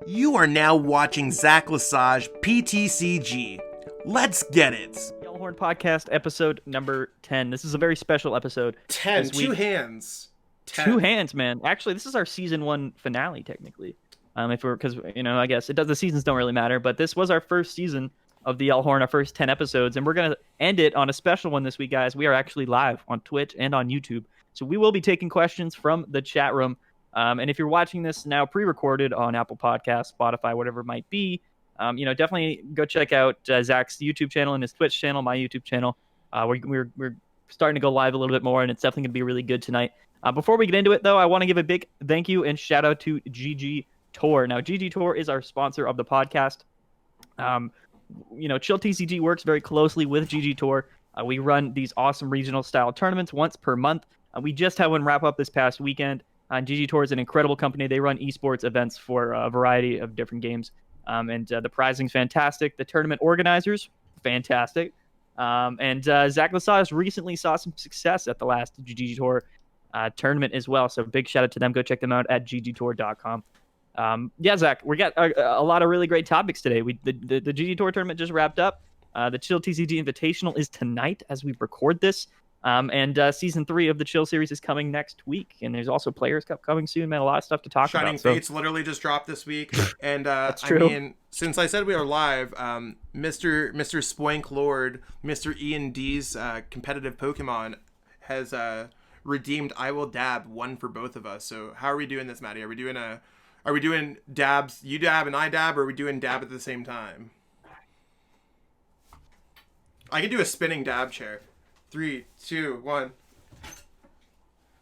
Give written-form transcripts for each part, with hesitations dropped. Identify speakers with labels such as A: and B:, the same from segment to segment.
A: You are now watching Zach Lesage PTCG. Let's get it.
B: Yellowhorn Podcast, episode number 10. This is a very special episode.
A: 10, two hands. 10.
B: Two hands, man. Actually, this is our season 1 finale, technically. Because I guess the seasons don't really matter, but this was our first season of the Yellowhorn, our first 10 episodes, and we're gonna end it on a special one this week, guys. We are actually live on Twitch and on YouTube, so we will be taking questions from the chat room. And if you're watching this now pre-recorded on Apple Podcasts, Spotify, whatever it might be, definitely go check out Zach's YouTube channel and his Twitch channel, my YouTube channel. We're starting to go live a little bit more, and it's definitely going to be really good tonight. Before we get into it, though, I want to give a big thank you and shout out to GG Tour. Now, GG Tour is our sponsor of the podcast. Chill TCG works very closely with GG Tour. We run these awesome regional style tournaments once per month. We just had one wrap up this past weekend. GG Tour is an incredible company. They run esports events for a variety of different games. And the prizing's fantastic. The tournament organizers, fantastic. And Zach Lesage recently saw some success at the last GG Tour tournament as well. So big shout out to them. Go check them out at ggtour.com. Zach, we got a lot of really great topics today. The GG Tour tournament just wrapped up. The Chill TCG Invitational is tonight as we record this. And season 3 of the Chill series is coming next week, and there's also Players Cup coming soon. Man, a lot of stuff to talk about.
A: Shining Fates literally just dropped this week, and
B: That's true.
A: I mean, since I said we are live, Mr. Spoink Lord, Mr. Ian D's competitive Pokemon has redeemed I Will Dab 1 for both of us. So how are we doing this, Maddie? Are we doing dabs? You dab and I dab, or are we doing dab at the same time? I could do a spinning dab chair. 3, 2, 1.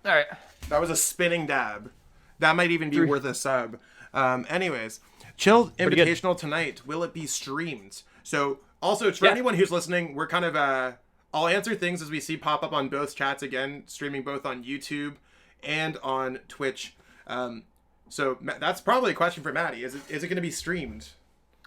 B: All right.
A: That was a spinning dab. That might even be worth a sub. Anyways, Chill Invitational tonight. Will it be streamed? So, also, for anyone who's listening, we're kind of... I'll answer things as we see pop up on both chats again, streaming both on YouTube and on Twitch. So, that's probably a question for Maddie. Is it going to be streamed?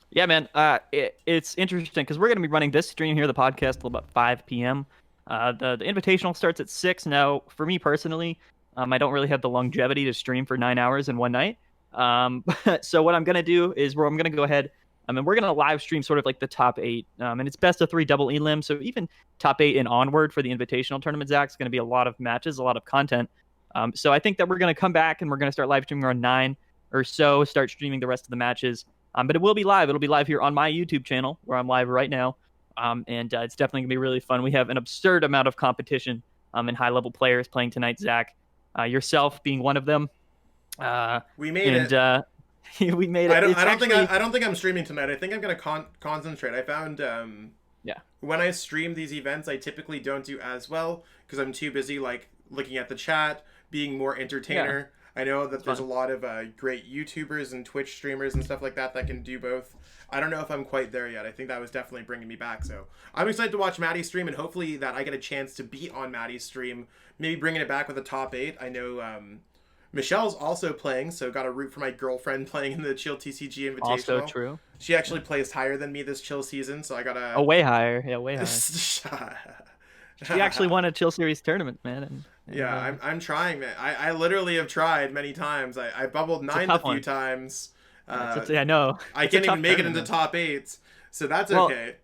B: Yeah, man. It's interesting because we're going to be running this stream here, the podcast, till about 5 p.m. The invitational starts at 6. Now, for me personally, I don't really have the longevity to stream for 9 hours in one night. So what I'm going to do is I'm going to go ahead and we're going to live stream sort of like the top 8. And it's best of 3 double elim. So even top 8 and onward for the invitational tournament, Zach, is going to be a lot of matches, a lot of content. So I think that we're going to come back and we're going to start live streaming around 9 or so, start streaming the rest of the matches. But it will be live. It'll be live here on my YouTube channel where I'm live right now. And it's definitely going to be really fun. We have an absurd amount of competition and high-level players playing tonight, Zach. Yourself being one of them.
A: We made it.
B: We made it.
A: I don't think I'm streaming tonight. I think I'm going to concentrate. I found when I stream these events, I typically don't do as well because I'm too busy like looking at the chat, being more entertainer. Yeah. I know that there's a lot of great YouTubers and Twitch streamers and stuff like that can do both. I don't know if I'm quite there yet. I think that was definitely bringing me back. So I'm excited to watch Maddie's stream, and hopefully that I get a chance to be on Maddie's stream, maybe bringing it back with a top 8. I know Michelle's also playing, so got a root for my girlfriend playing in the Chill TCG Invitational.
B: Also true.
A: She actually plays higher than me this Chill season, so I got a...
B: Oh, way higher. Yeah, way higher. She actually won a Chill Series tournament, man.
A: I'm trying, man. I literally have tried many times. I bubbled 9 a few times.
B: I know.
A: I can't even make it into top 8, so that's okay.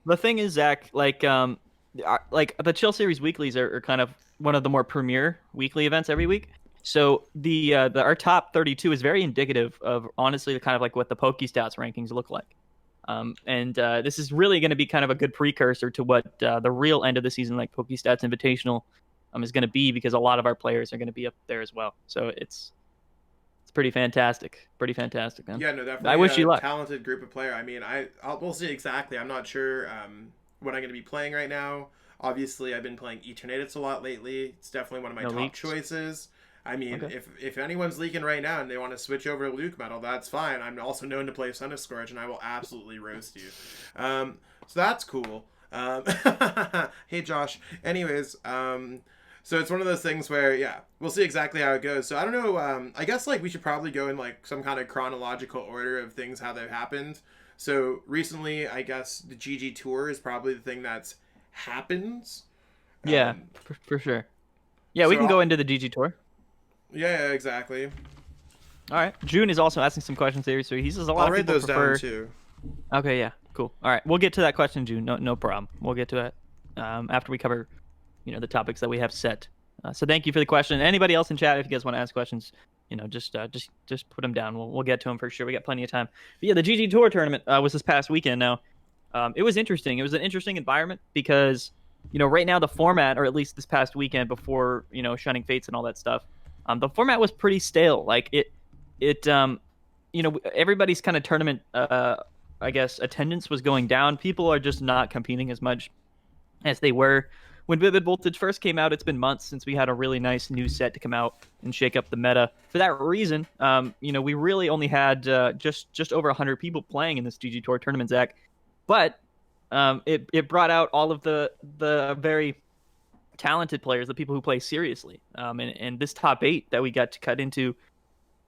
B: The thing is, Zach, like the Chill Series weeklies are kind of one of the more premier weekly events every week. So our top 32 is very indicative of honestly kind of like what the PokeStats rankings look like. And this is really going to be kind of a good precursor to what the real end of the season, like PokeStats Invitational, is going to be, because a lot of our players are going to be up there as well. So it's pretty fantastic. Pretty fantastic, man.
A: Yeah, no, definitely.
B: I wish you luck.
A: Talented group of player. I mean, we'll see exactly. I'm not sure what I'm going to be playing right now. Obviously, I've been playing Eternatus a lot lately. It's definitely one of my top choices. I mean, if anyone's leaking right now and they want to switch over to Luke Metal, that's fine. I'm also known to play Sun of Scourge, and I will absolutely roast you. So that's cool. Hey, Josh. Anyways, so it's one of those things where, we'll see exactly how it goes. So I don't know. I guess like we should probably go in like some kind of chronological order of things, how they've happened. So recently, I guess the GG Tour is probably the thing that's happened.
B: Yeah, for sure. Yeah, we can go into the GG Tour.
A: Yeah, exactly.
B: All right. June is also asking some questions here, so he says a lot
A: I'll
B: of
A: write
B: people
A: those
B: prefer.
A: down too.
B: Okay, yeah, cool. All right, we'll get to that question, June. No problem. We'll get to it after we cover, the topics that we have set. So thank you for the question. Anybody else in chat, if you guys want to ask questions, just put them down. We'll get to them for sure. We got plenty of time. But yeah, the GG Tour tournament was this past weekend. Now, it was interesting. It was an interesting environment because, right now the format, or at least this past weekend before, Shining Fates and all that stuff, the format was pretty stale. Like everybody's kind of tournament, I guess, attendance was going down. People are just not competing as much as they were when Vivid Voltage first came out. It's been months since we had a really nice new set to come out and shake up the meta. For that reason, we really only had just over 100 people playing in this GG Tour tournament, Zach. But it brought out all of the very talented players, the people who play seriously. And this top 8 that we got to cut into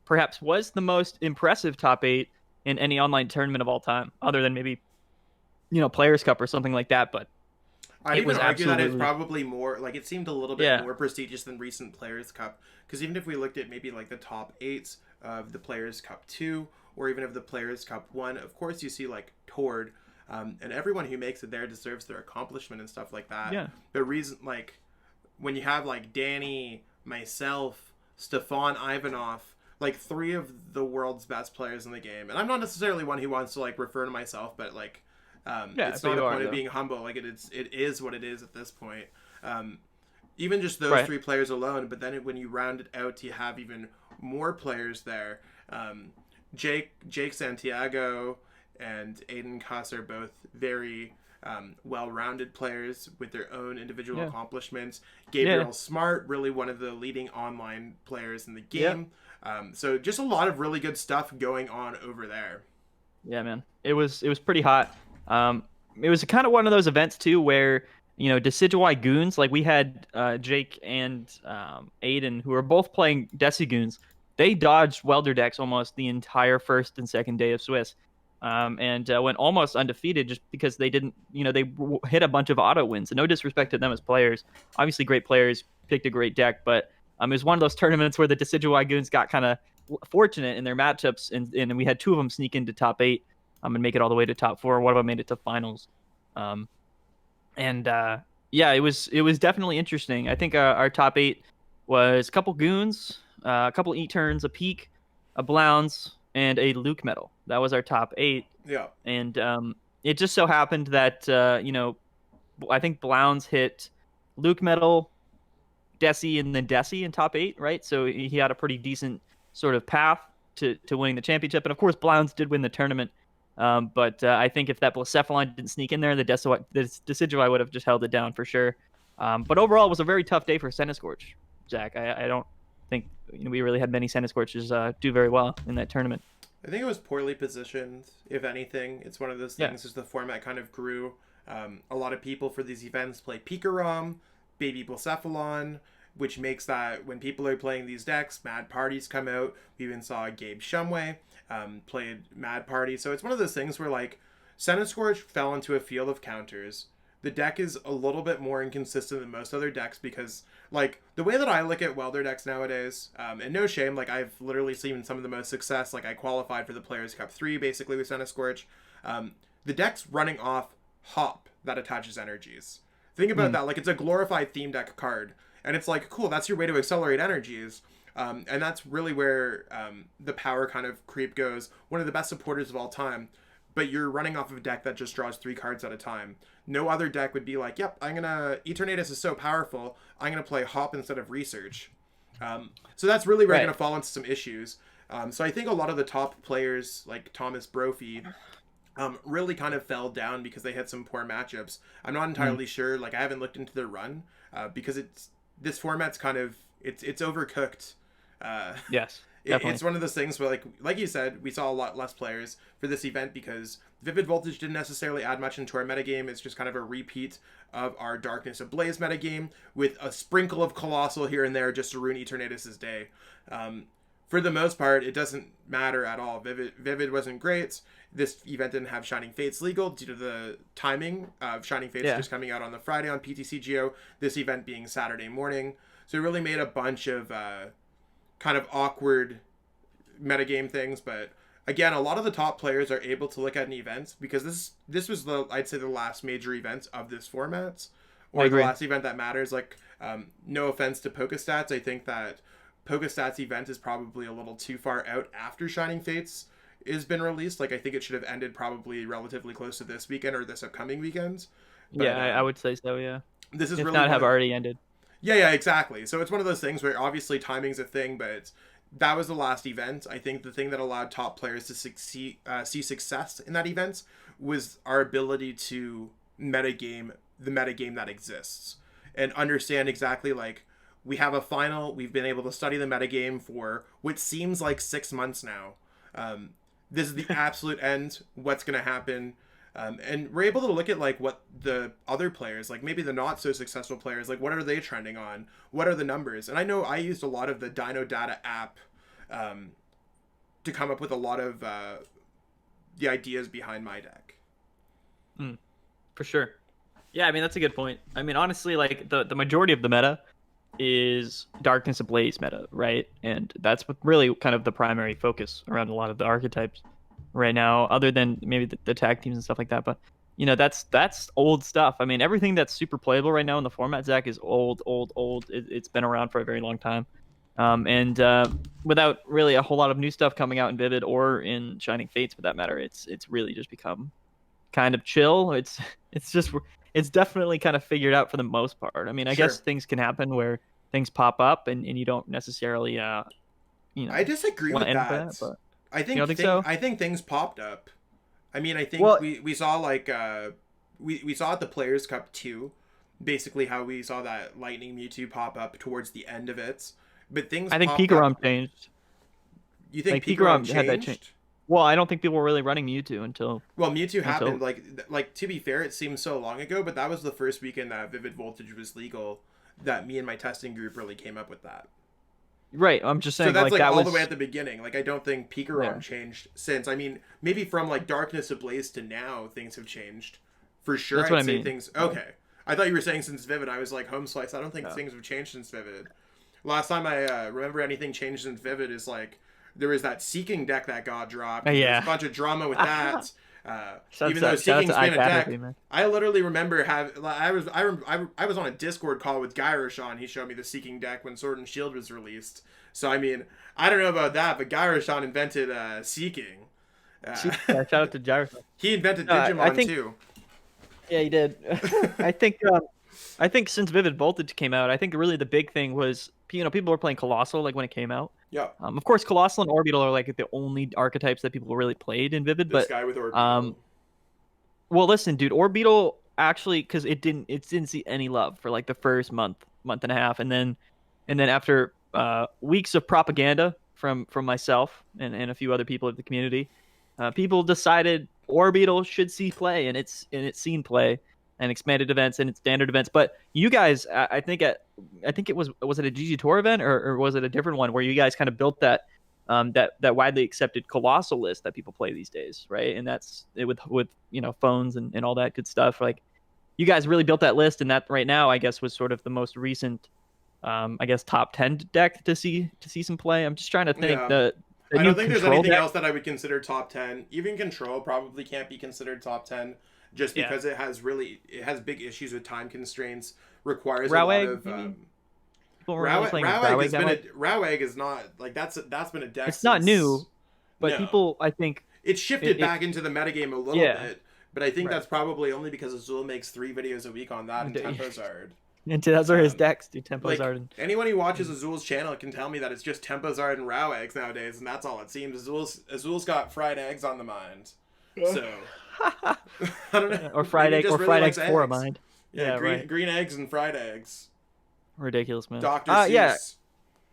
B: perhaps was the most impressive top 8 in any online tournament of all time, other than maybe, Players Cup or something like that. But
A: I'd even argue that it's probably more, like, it seemed a little bit more prestigious than recent Players Cup. Because even if we looked at maybe, like, the top 8s of the Players Cup 2, or even of the Players Cup 1, of course you see, like, Tord, and everyone who makes it there deserves their accomplishment and stuff like that.
B: Yeah.
A: The reason, like, when you have, like, Danny, myself, Stefan Ivanov, like, 3 of the world's best players in the game, and I'm not necessarily one who wants to, like, refer to myself, but, like, it's not a point of being humble. Like, it is what it is at this point. Even just those 3 players alone, but then when you round it out, you have even more players there. Jake Santiago and Aiden Kuss are both very well-rounded players with their own individual accomplishments. Gabriel Smart, really one of the leading online players in the game. So just a lot of really good stuff going on over there.
B: Yeah, man. It was pretty hot. It was kind of one of those events too where, Decidueye Goons, like we had Jake and Aiden, who were both playing Desi Goons. They dodged Welder decks almost the entire first and second day of Swiss, and went almost undefeated just because they didn't, they hit a bunch of auto wins. And no disrespect to them as players, obviously great players, picked a great deck, but it was one of those tournaments where the Decidueye Goons got kind of fortunate in their matchups, and we had 2 of them sneak into top 8 and make it all the way to top 4. One of them made it to finals. It was definitely interesting. I think our top 8 was a couple Goons, a couple E-Turns, a Peak, a Blounds, and a Luke Medal. That was our top 8.
A: Yeah.
B: And it just so happened that, I think Blounds hit Luke Medal, Desi, and then Desi in top 8, right? So he had a pretty decent sort of path to winning the championship. And of course, Blounds did win the tournament. But I think if that Blacephalon didn't sneak in there, the Decidueye would have just held it down for sure. But overall, it was a very tough day for Centiskorch, Zach. I don't think we really had many Centiskorches do very well in that tournament.
A: I think it was poorly positioned, if anything. It's one of those things as the format kind of grew. A lot of people for these events play Pikarom, Baby Blacephalon, which makes that when people are playing these decks, Mad Parties come out. We even saw Gabe Shumway played Mad Party. So it's one of those things where, like, Centiskorch fell into a field of counters. The deck is a little bit more inconsistent than most other decks because, like, the way that I look at Welder decks nowadays, and no shame, like, I've literally seen some of the most success. Like, I qualified for the Players Cup 3, basically, with Centiskorch. The deck's running off Hop that attaches energies. Think about that. Like, it's a glorified theme deck card. And it's like, cool, that's your way to accelerate energies. And that's really where the power kind of creep goes. One of the best supporters of all time. But you're running off of a deck that just draws 3 cards at a time. No other deck would be like, yep, Eternatus is so powerful, I'm going to play Hop instead of Research. So that's really where you're going to fall into some issues. So I think a lot of the top players, like Thomas Brophy, really kind of fell down because they had some poor matchups. I'm not entirely sure. Like, I haven't looked into their run because this format's kind of, it's overcooked.
B: Yes. Definitely.
A: It's one of those things where, like you said, we saw a lot less players for this event because Vivid Voltage didn't necessarily add much into our metagame. It's just kind of a repeat of our Darkness Ablaze metagame with a sprinkle of Colossal here and there just to ruin Eternatus' day. For the most part, it doesn't matter at all. Vivid wasn't great. This event didn't have Shining Fates legal due to the timing of Shining Fates just coming out on the Friday on PTCGO, this event being Saturday morning. So it really made a bunch of kind of awkward metagame things, but again, a lot of the top players are able to look at an event because this was I'd say the last major event of this format, or the last event that matters. Like, no offense to PokeStats, I think that PokeStats event is probably a little too far out after Shining Fates has been released. Like, I think it should have ended probably relatively close to this weekend or this upcoming weekend.
B: But, I would say so. Yeah,
A: this is
B: if
A: really
B: not have already ended.
A: Yeah, exactly. So it's one of those things where obviously timing's a thing, but that was the last event. I think the thing that allowed top players to see success in that event was our ability to metagame the metagame that exists and understand exactly, like, we have a final. We've been able to study the metagame for what seems like 6 months now. This is the absolute end. What's going to happen? And we're able to look at, like, what the other players, like maybe the not so successful players, like, what are they trending on? What are the numbers? And I know I used a lot of the Dino Data app to come up with a lot of the ideas behind my deck.
B: For sure. Yeah, I mean, that's a good point. I mean, honestly, like, the majority of the meta is Darkness Ablaze meta, right? And that's what really kind of the primary focus around a lot of the archetypes right now, other than maybe the tag teams and stuff like that. But, you know, that's old stuff. I mean, everything that's super playable right now in the format, Zach, is old. It's been around for a very long time. And without really a whole lot of new stuff coming out in Vivid or in Shining Fates, for that matter, it's really just become kind of chill. It's definitely kind of figured out for the most part. I mean, I guess things can happen where things pop up and you don't necessarily,
A: I disagree with that.
B: But
A: I think
B: you don't think so?
A: I think things popped up. I mean, I think we saw, like, we saw at the Players Cup 2, basically how we saw that Lightning Mewtwo pop up towards the end of it. But things,
B: I think Pikarom changed.
A: You think Pikarom changed?
B: Had that change? Well, I don't think people were really running Mewtwo until...
A: Well, Mewtwo happened, like, to be fair, it seems so long ago, but that was the first weekend that Vivid Voltage was legal that me and my testing group really came up with that.
B: Right, I'm just saying,
A: so that's, like,
B: that
A: all
B: was...
A: the way at the beginning. Like, I don't think Pikarom changed since. I mean, maybe from, like, Darkness Ablaze to now, things have changed. For sure,
B: that's what I
A: say
B: mean.
A: Things... Okay. I thought you were saying since Vivid. I was like, Home Slice. I don't think things have changed since Vivid. Last time I remember anything changed since Vivid is, like, there was that Seeking deck that got dropped.
B: Yeah.
A: There was a bunch of drama with that. Even though Seeking's been a deck, I literally remember I was on a Discord call with Gyroshan. He showed me the Seeking deck when Sword and Shield was released. So, I mean, I don't know about that, but Gyroshan invented Seeking.
B: Shout out to Gyroshan.
A: He invented Digimon too.
B: Yeah, he did. I think since Vivid Voltage came out, I think really the big thing was, you know, people were playing Colossal, like, when it came out.
A: Yeah.
B: Of course, Colossal and Orbital are, like, the only archetypes that people really played in Vivid.
A: This guy with Orbital.
B: Well, listen, dude, Orbital actually, because it didn't see any love for, like, the first month and a half, and then after weeks of propaganda from myself and a few other people of the community, people decided Orbital should see play, and it's seen play and expanded events and standard events. But you guys, I think it was it a GG Tour event or was it a different one where you guys kind of built that that widely accepted Colossal list that people play these days, right? And that's it with you know, phones and all that good stuff. Like, you guys really built that list, and that right now, I guess, was sort of the most recent, I guess, top 10 deck to see some play. I'm just trying to think.
A: I don't think there's anything else that I would consider top 10. Even Control probably can't be considered top 10. Just because it has big issues with time constraints, requires
B: Rowegg,
A: a lot of
B: Rowegg
A: Rowegg is not, like, that's been a deck.
B: It's not new, but people, I think
A: it's shifted back into the metagame a little bit. But I think that's probably only because Azul makes 3 videos a week on that and Tempozard.
B: And those are his decks, dude. Tempozard.
A: Like, anyone who watches Azul's channel can tell me that it's just Tempozard and Roweggs nowadays, and that's all it seems. Azul's got fried eggs on the mind. So I don't know.
B: Or fried eggs for a mind.
A: Yeah, green eggs and fried eggs.
B: Ridiculous, man.
A: Dr. Seuss.
B: Yeah.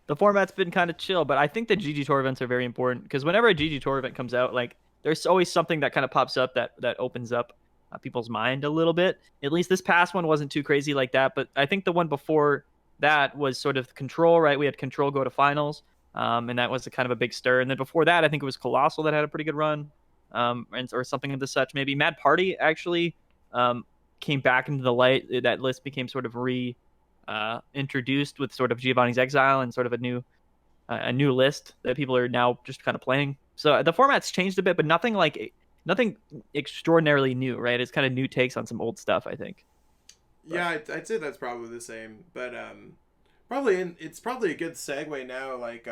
B: The format's been kind of chill, but I think the GG Tour events are very important because whenever a GG Tour event comes out, like, there's always something that kind of pops up that opens up people's mind a little bit. At least this past one wasn't too crazy like that, but I think the one before that was sort of Control, right? We had Control go to finals, and that was a kind of a big stir. And then before that, I think it was Colossal that had a pretty good run, or something of the such. Maybe Mad Party actually came back into the light. That list became sort of introduced with sort of Giovanni's Exile and sort of a new a new list that people are now just kind of playing. So the format's changed a bit, but nothing extraordinarily new, right? It's kind of new takes on some old stuff, I think.
A: Yeah, I'd say that's probably the same, but it's probably a good segue now. Like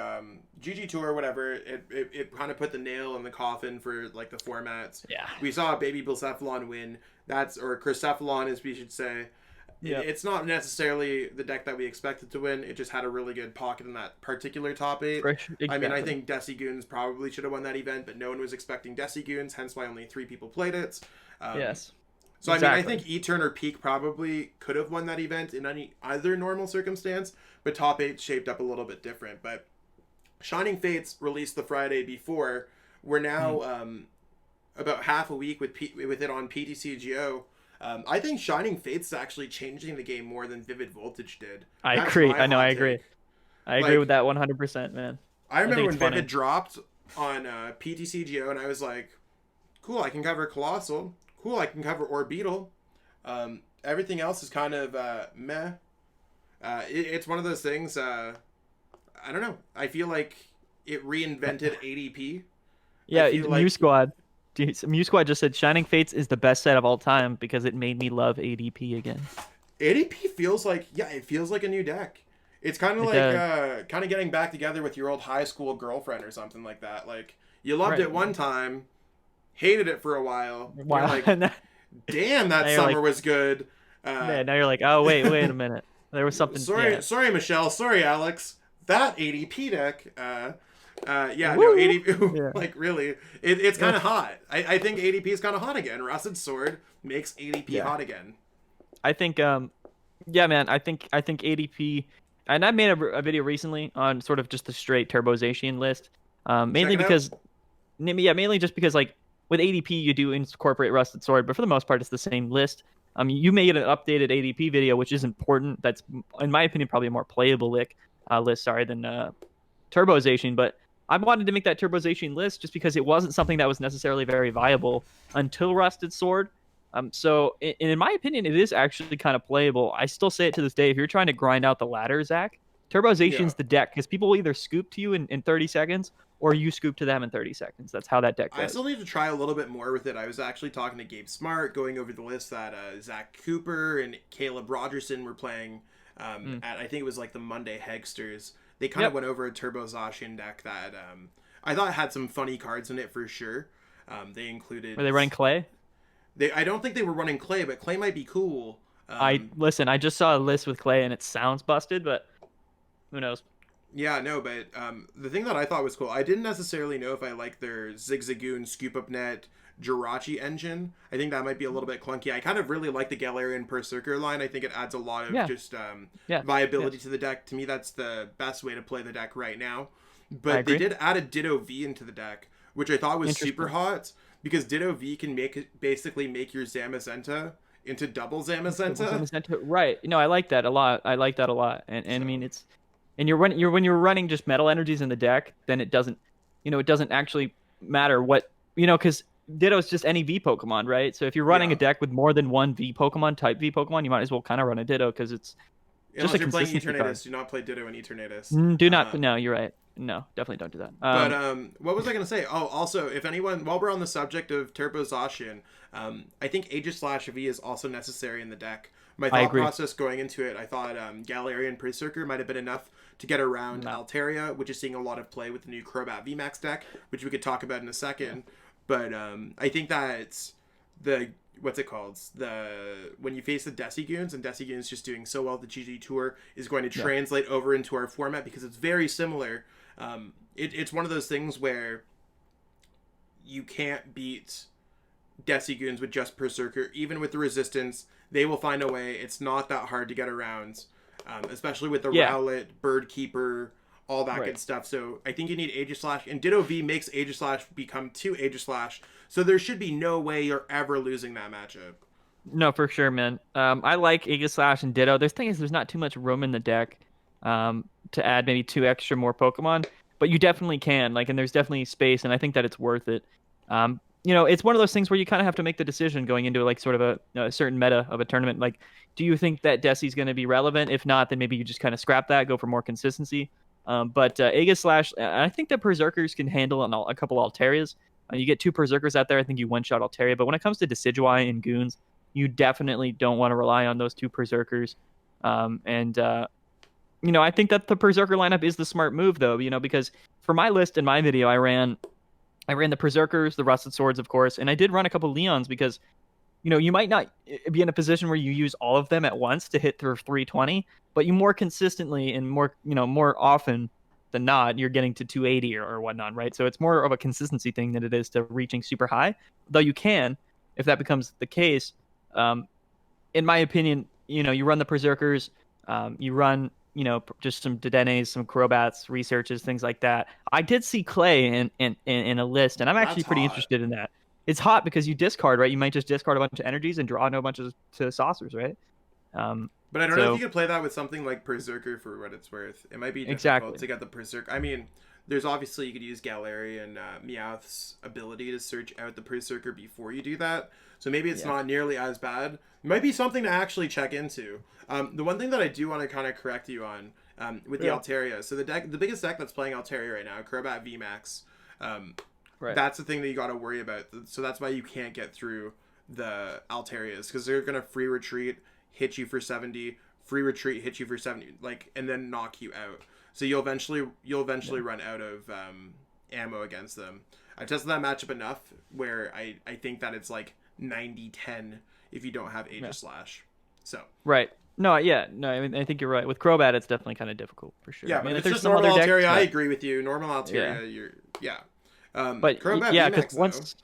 A: GG Tour, whatever. It kind of put the nail in the coffin for like the formats.
B: Yeah.
A: We saw Baby Blacephalon win. Or Crycephalon, as we should say. Yeah. It's not necessarily the deck that we expected to win. It just had a really good pocket in that particular top 8. Exactly. I mean, I think Decigoons probably should have won that event, but no one was expecting Decigoons, hence why only 3 people played it.
B: Yes.
A: So, exactly. I mean, I think E-Turn or Peak probably could have won that event in either normal circumstance, but top 8 shaped up a little bit different. But Shining Fates released the Friday before. We're now about half a week with it on PTCGO. I think Shining Fates is actually changing the game more than Vivid Voltage did.
B: I agree. I agree. I agree with that 100%, man.
A: I remember when Vivid dropped on PTCGO, and I was like, cool, I can cover Colossal. Cool, I can cover Orbeetle. Everything else is kind of meh. It's one of those things, I don't know. I feel like it reinvented ADP.
B: Yeah, Mew Squad. Mew Squad just said Shining Fates is the best set of all time because it made me love ADP again.
A: ADP feels like a new deck. It's kind of like kind of getting back together with your old high school girlfriend or something like that. Like you loved it one time, hated it for a while. Wow. You're like, damn, that summer was good.
B: Yeah, now you're like, oh wait a minute, there was something.
A: Sorry, Michelle. Sorry, Alex. That ADP deck. ADP, like really, it's kind of hot. I think ADP is kind of hot again. Rusted Sword makes ADP hot again.
B: I think, man. I think ADP, and I made a video recently on sort of just the straight Turbozation list, mainly just because like with ADP you do incorporate Rusted Sword, but for the most part it's the same list. You made an updated ADP video, which is important. That's in my opinion probably a more playable list. Than Turbozation, but I wanted to make that Turbozation list just because it wasn't something that was necessarily very viable until Rusted Sword. So in my opinion, it is actually kind of playable. I still say it to this day. If you're trying to grind out the ladder, Zach, Turbozation's the deck because people will either scoop to you in 30 seconds or you scoop to them in 30 seconds. That's how that deck goes.
A: I still need to try a little bit more with it. I was actually talking to Gabe Smart, going over the list that Zach Cooper and Caleb Rogerson were playing at, I think it was like the Monday Hegsters. They kind of went over a Turbozation deck that I thought had some funny cards in it for sure. They included...
B: Were they running Clay?
A: I don't think they were running Clay, but Clay might be cool.
B: I just saw a list with Clay and it sounds busted, but who knows?
A: Yeah, no, but the thing that I thought was cool, I didn't necessarily know if I liked their Zigzagoon, Scoop Up Net, Jirachi engine. I think that might be a little bit clunky. I kind of really like the Galarian Berserker line. I think it adds a lot of viability to the deck. To me, that's the best way to play the deck right now. But they did add a Ditto V into the deck, which I thought was super hot because Ditto V can basically make your Zamazenta into double Zamazenta.
B: Right. No, I like that a lot. And I mean, it's when you're running just metal energies in the deck, then it doesn't actually matter what, because Ditto's just any V Pokemon, right? So if you're running a deck with more than one V Pokemon, type V Pokemon, you might as well kind of run a Ditto because it's just a consistency card.
A: Eternatus, do not play Ditto and Eternatus.
B: Do not. No, you're right. No, definitely don't do that.
A: But what was I going to say? Oh, also, if anyone, while we're on the subject of Turbozation, I think Aegislash-V is also necessary in the deck. My thought process going into it, I thought Galarian Berserker might have been enough to get around Altaria, which is seeing a lot of play with the new Crobat VMAX deck, which we could talk about in a second. But I think that what's it called? When you face the Decigoons, and Decigoons just doing so well at the GG Tour, is going to translate over into our format because it's very similar. It's one of those things where you can't beat Decigoons with just Berserker. Even with the resistance, they will find a way. It's not that hard to get around, especially with the Rowlet, Bird Keeper, all that good stuff. So I think you need Aegislash, and Ditto V makes Aegislash become 2 Aegislash. So there should be no way you're ever losing that matchup.
B: No, for sure, man. I like Aegislash and Ditto. The thing is, there's not too much room in the deck to add maybe 2 extra more Pokemon, but you definitely can. And there's definitely space, and I think that it's worth it. It's one of those things where you kind of have to make the decision going into sort of a certain meta of a tournament. Like, do you think that Desi's going to be relevant? If not, then maybe you just kind of scrap that, go for more consistency. But Aegislash, I think that Berserkers can handle a couple Altarias. You get 2 Berserkers out there, I think you one-shot Altaria. But when it comes to Decidueye and Goons, you definitely don't want to rely on those 2 Berserkers. I think that the Berserker lineup is the smart move, though, because for my list in my video, I ran the Berserkers, the Rusted Swords, of course, and I did run a couple Leons because, you might not be in a position where you use all of them at once to hit through 320, but you more consistently and more often than not, you're getting to 280 or whatnot, right? So it's more of a consistency thing than it is to reaching super high, though you can, if that becomes the case. In my opinion, you run the Berserkers, you run, just some Dedenes, some Crobats, researches, things like that. I did see Clay in a list, and I'm actually pretty interested in that. It's hot because you discard, right? You might just discard a bunch of energies and draw a bunch of saucers, right?
A: But I don't know if you could play that with something like Berserker for what it's worth. It might be difficult to get the Berserker. I mean, there's obviously you could use Galarian and Meowth's ability to search out the Berserker before you do that. So maybe it's not nearly as bad. It might be something to actually check into. The one thing that I do want to kind of correct you on with the Altaria. So the biggest deck that's playing Altaria right now, Crobat VMAX. That's the thing that you got to worry about. So that's why you can't get through the Altarias, because they're gonna free retreat, hit you for 70, free retreat, hit you for 70, and then knock you out. So you'll eventually run out of ammo against them. I've tested that matchup enough where I think that it's like 90-10 if you don't have Aegislash. So
B: right. No, I mean, I think you're right. With Crobat, it's definitely kind of difficult for sure.
A: Yeah,
B: I mean,
A: but if it's just normal Altaria, I agree with you. Normal Altaria,
B: but Crobat because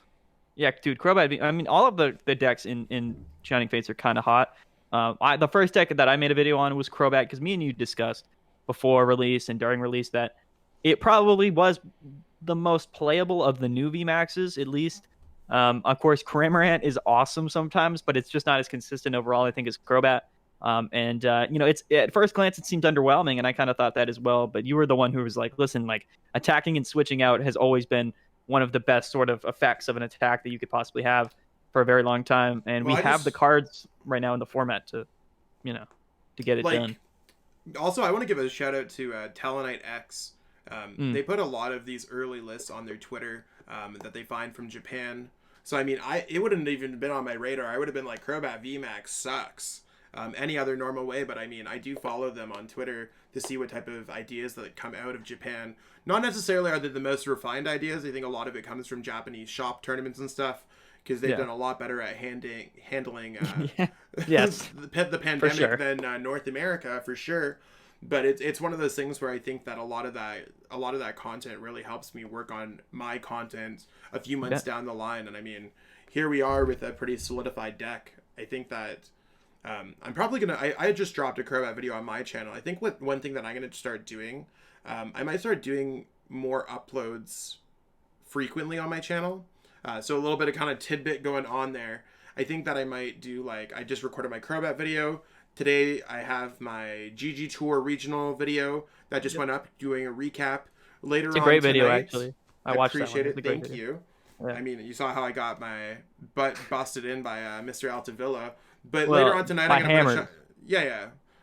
B: dude, Crobat. I mean, all of the decks in Shining Fates are kind of hot. The first deck that I made a video on was Crobat because me and you discussed before release and during release that it probably was the most playable of the new VMAXs, at least. Of course, Cramorant is awesome sometimes, but it's just not as consistent overall, I think, as Crobat. It's at first glance it seemed underwhelming, and I kind of thought that as well. But you were the one who was like, "Listen, like attacking and switching out has always been one of the best sort of effects of an attack that you could possibly have for a very long time." And we have the cards right now in the format to get it done.
A: Also, I want to give a shout out to Talonite X. They put a lot of these early lists on their Twitter that they find from Japan. So I mean, it wouldn't have even been on my radar. I would have been like, Crobat VMAX sucks. Any other normal way, but I mean, I do follow them on Twitter to see what type of ideas that come out of Japan. Not necessarily are they the most refined ideas. I think a lot of it comes from Japanese shop tournaments and stuff, because they've done a lot better at handling the pandemic than North America for sure. But it's one of those things where I think that a lot of that content really helps me work on my content a few months down the line. And I mean, here we are with a pretty solidified deck. I think that I'm probably gonna. I just dropped a Crobat video on my channel. I think one thing that I'm gonna start doing, I might start doing more uploads frequently on my channel. So a little bit of kind of tidbit going on there. I think that I might do I just recorded my Crobat video. Today I have my GG Tour regional video that just went up, doing a recap. Later on, it's a great video, actually. I watched that one. Appreciate it. Thank you. Yeah. I mean, you saw how I got my butt busted in by Mr. Altavilla. But later on tonight, I'm gonna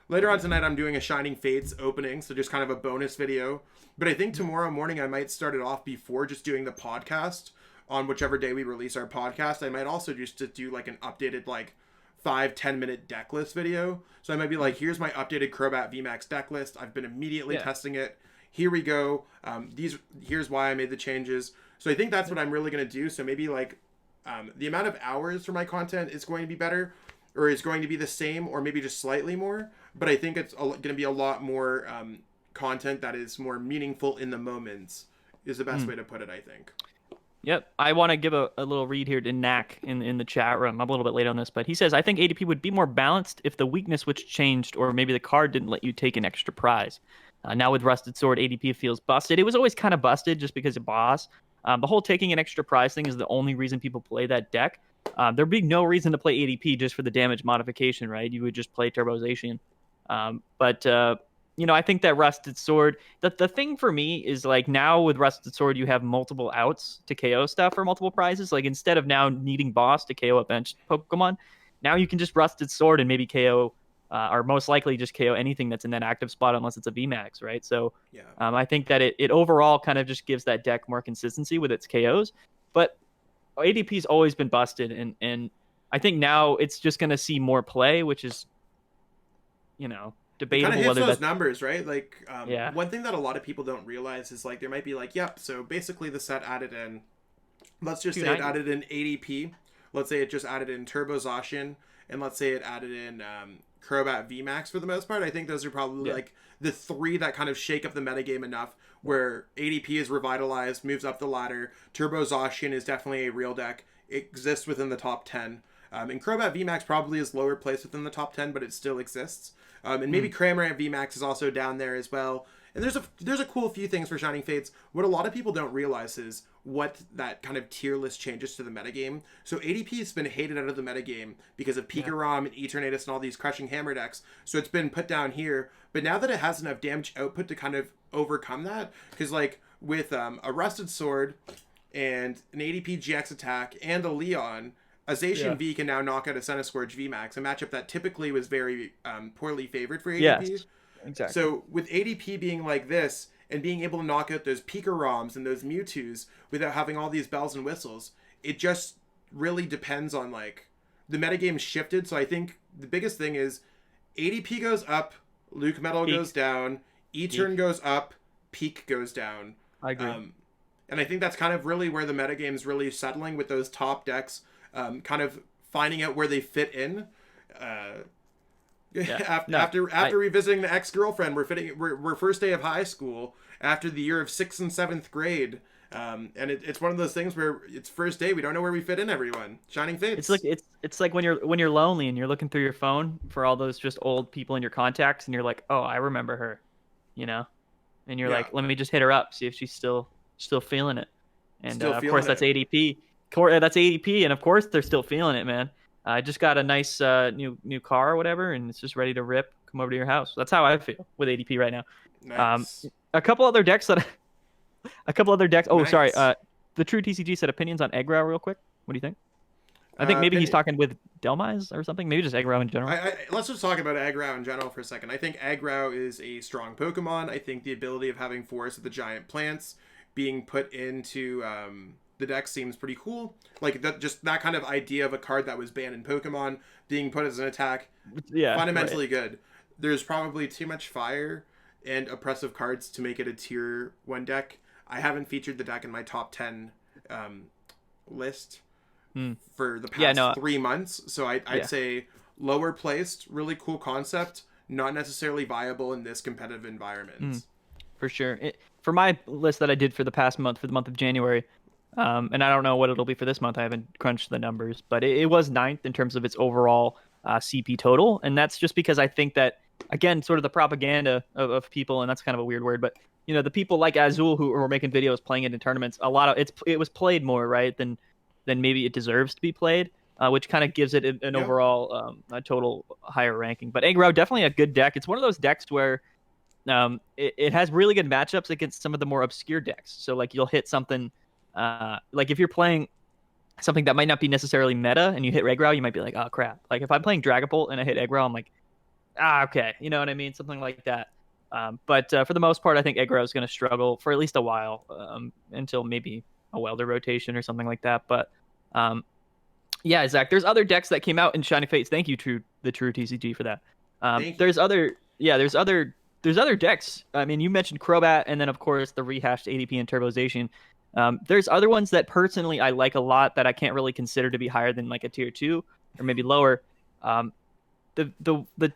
A: Later on tonight, I'm doing a Shining Fates opening, so just kind of a bonus video. But I think tomorrow morning I might start it off before just doing the podcast on whichever day we release our podcast. I might also just do an updated 5-10 minute deck list video. So I might be like, here's my updated Crobat VMAX deck list. I've been immediately testing it. Here we go. Here's why I made the changes. So I think that's what I'm really gonna do. So maybe the amount of hours for my content is going to be better, or is going to be the same, or maybe just slightly more. But I think it's going to be a lot more content that is more meaningful in the moments, is the best way to put it, I think.
B: Yep. I want to give a little read here to Knack in the chat room. I'm a little bit late on this, but he says, I think ADP would be more balanced if the weakness was changed, or maybe the card didn't let you take an extra prize. Now with Rusted Sword, ADP feels busted. It was always kind of busted just because of boss. The whole taking an extra prize thing is the only reason people play that deck. There'd be no reason to play ADP just for the damage modification, right? You would just play Turbozation. I think that Rusted Sword, the thing for me is now with Rusted Sword, you have multiple outs to KO stuff for multiple prizes. Instead of now needing boss to KO a bench Pokemon, now you can just Rusted Sword and maybe KO are most likely just KO anything that's in that active spot unless it's a VMAX, right? So
A: Yeah.
B: I think that it overall kind of just gives that deck more consistency with its KOs. But ADP's always been busted, and I think now it's just going to see more play, which is,
A: It kind of
B: debatable
A: hits
B: whether
A: those
B: that's
A: numbers, right? Like,
B: yeah.
A: one thing that a lot of people don't realize is like there might be like, yep, so basically the set added in, let's just say it added in ADP, let's say it just added in Turbo Zacian, and let's say it added in Crobat VMAX for the most part. I think those are probably like the three that kind of shake up the metagame enough where ADP is revitalized, moves up the ladder. Turbo Zacian is definitely a real deck. It exists within the top 10. And Crobat VMAX probably is lower placed within the top 10, but it still exists. And maybe Cramorant VMAX is also down there as well. And there's a cool few things for Shining Fates. What a lot of people don't realize is what that kind of tier list changes to the metagame. So ADP has been hated out of the metagame because of Pikarom and Eternatus and all these Crushing Hammer decks. So it's been put down here. But now that it has enough damage output to kind of overcome that, because like with a Rusted Sword and an ADP GX attack and a Leon, a Zacian V can now knock out a Centiskorch VMAX, a matchup that typically was very poorly favored for ADP.
B: Yes, exactly.
A: So with ADP being like this and being able to knock out those Pikaroms and those Mewtwo's without having all these bells and whistles, it just really depends on like the metagame shifted. So I think the biggest thing is ADP goes up, Luke Metal goes down, E-Turn goes up, Peak goes down.
B: I agree.
A: And I think that's kind of really where the metagame is really settling with those top decks. Kind of finding out where they fit in. After revisiting the ex-girlfriend, we're first day of high school after the year of 6th and 7th grade. And it's one of those things where it's first day, we don't know where we fit in. Everyone, Shining Fates.
B: It's like when you're lonely and you're looking through your phone for all those just old people in your contacts, and you're like, oh, I remember her, and you're like, let me just hit her up, see if she's still feeling it. And of course, that's ADP. That's ADP, and of course they're still feeling it, man. I just got a nice new car or whatever, and it's just ready to rip. Come over to your house. That's how I feel with ADP right now.
A: Nice.
B: A couple other decks. Oh,
A: nice.
B: Sorry. The True TCG said opinions on Eggrow real quick. What do you think? I think maybe he's talking with Delmise or something. Maybe just Eggrow in general.
A: Let's just talk about Eggrow in general for a second. I think Eggrow is a strong Pokemon. I think the ability of having Forest of the Giant Plants being put into the deck seems pretty cool. Like that kind of idea of a card that was banned in Pokemon being put as an attack. Yeah, fundamentally good. There's probably too much fire and oppressive cards to make it a tier 1 deck. I haven't featured the deck in my top 10 list for the past 3 months. So I'd say lower placed, really cool concept, not necessarily viable in this competitive environment.
B: For sure. For my list that I did for the past month, for the month of January, and I don't know what it'll be for this month. I haven't crunched the numbers, but it was 9th in terms of its overall CP total. And that's just because I think that, again, sort of the propaganda of people, and that's kind of a weird word, but the people like Azul who are making videos playing it in tournaments, a lot of it was played more, right, than maybe it deserves to be played, which kind of gives it an overall a total higher ranking. But Eggrow, definitely a good deck. It's one of those decks where it has really good matchups against some of the more obscure decks. So like you'll hit something like if you're playing something that might not be necessarily meta and you hit Eggrow, you might be like, oh crap. Like if I'm playing Dragapult and I hit Eggrow, I'm like, okay, you know what I mean? Something like that. But for the most part, I think Eggrow is going to struggle for at least a while until maybe a Welder rotation or something like that. But yeah, Zach, there's other decks that came out in Shining Fates. Thank you, the True TCG, for that. There's other decks. I mean, you mentioned Crobat, and then of course the rehashed ADP and Turbozation. There's other ones that personally I like a lot that I can't really consider to be higher than like a tier 2 or maybe lower. The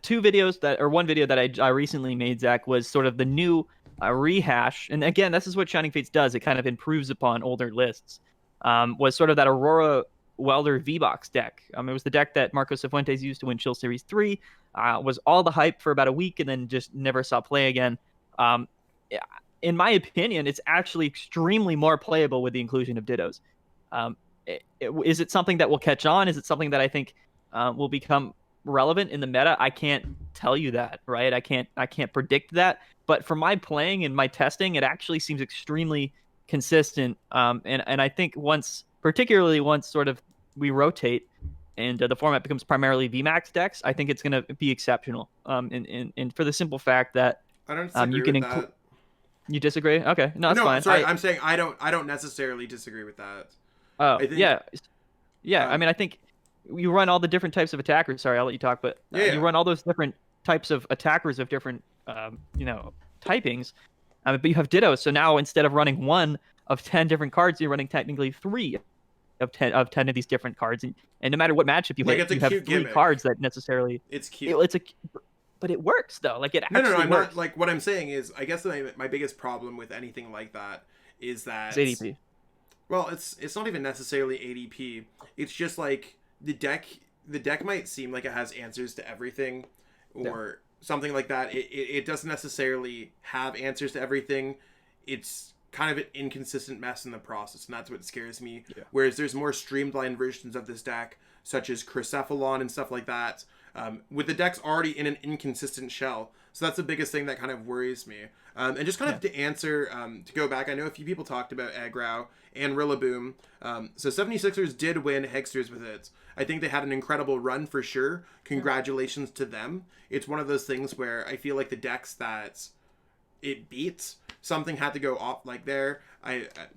B: two videos one video that I recently made, Zach, was sort of the new rehash. And again, this is what Shining Fates does. It kind of improves upon older lists. Was sort of that Aurora Welder V-Box deck. It was the deck that Marco Cifuentes used to win Chill Series 3. Was all the hype for about a week and then just never saw play again. In my opinion, it's actually extremely more playable with the inclusion of Dittos. Is it something that will catch on? Is it something that I think will become relevant in the meta? I can't tell you that, right? I can't predict that. But for my playing and my testing, it actually seems extremely consistent. And I think particularly once sort of we rotate, and the format becomes primarily VMAX decks, I think it's going to be exceptional. And for the simple fact that
A: I don't disagree
B: you can
A: with that.
B: You disagree? Okay, no, that's fine.
A: Sorry, I'm saying I don't necessarily disagree with that.
B: Oh,
A: I think,
B: yeah. I mean, I think you run all the different types of attackers. Sorry, I'll let you talk, but you run all those different types of attackers of different, typings. But you have Dittos, so now instead of running 1 of 10 different cards, you're running technically 3 of 10 of these different cards, and no matter what matchup you play, you have 3
A: gimmick.
B: cards that necessarily.
A: It's cute.
B: But it works though. Like it
A: no,
B: actually
A: I'm
B: works.
A: not, like what I'm saying is, I guess my biggest problem with anything like that is that
B: it's ADP.
A: Well, it's not even necessarily ADP. It's just like the deck might seem like it has answers to everything, or something like that. It doesn't necessarily have answers to everything. It's kind of an inconsistent mess in the process, and that's what scares me.
B: Yeah.
A: Whereas there's more streamlined versions of this deck, such as Chrycephalon and stuff like that, with the decks already in an inconsistent shell. So that's the biggest thing that kind of worries me. And just kind of to answer, to go back, I know a few people talked about Aggro and Rillaboom. So 76ers did win Hexters with it. I think they had an incredible run for sure. Congratulations to them. It's one of those things where I feel like the decks that it beats, something had to go off like there.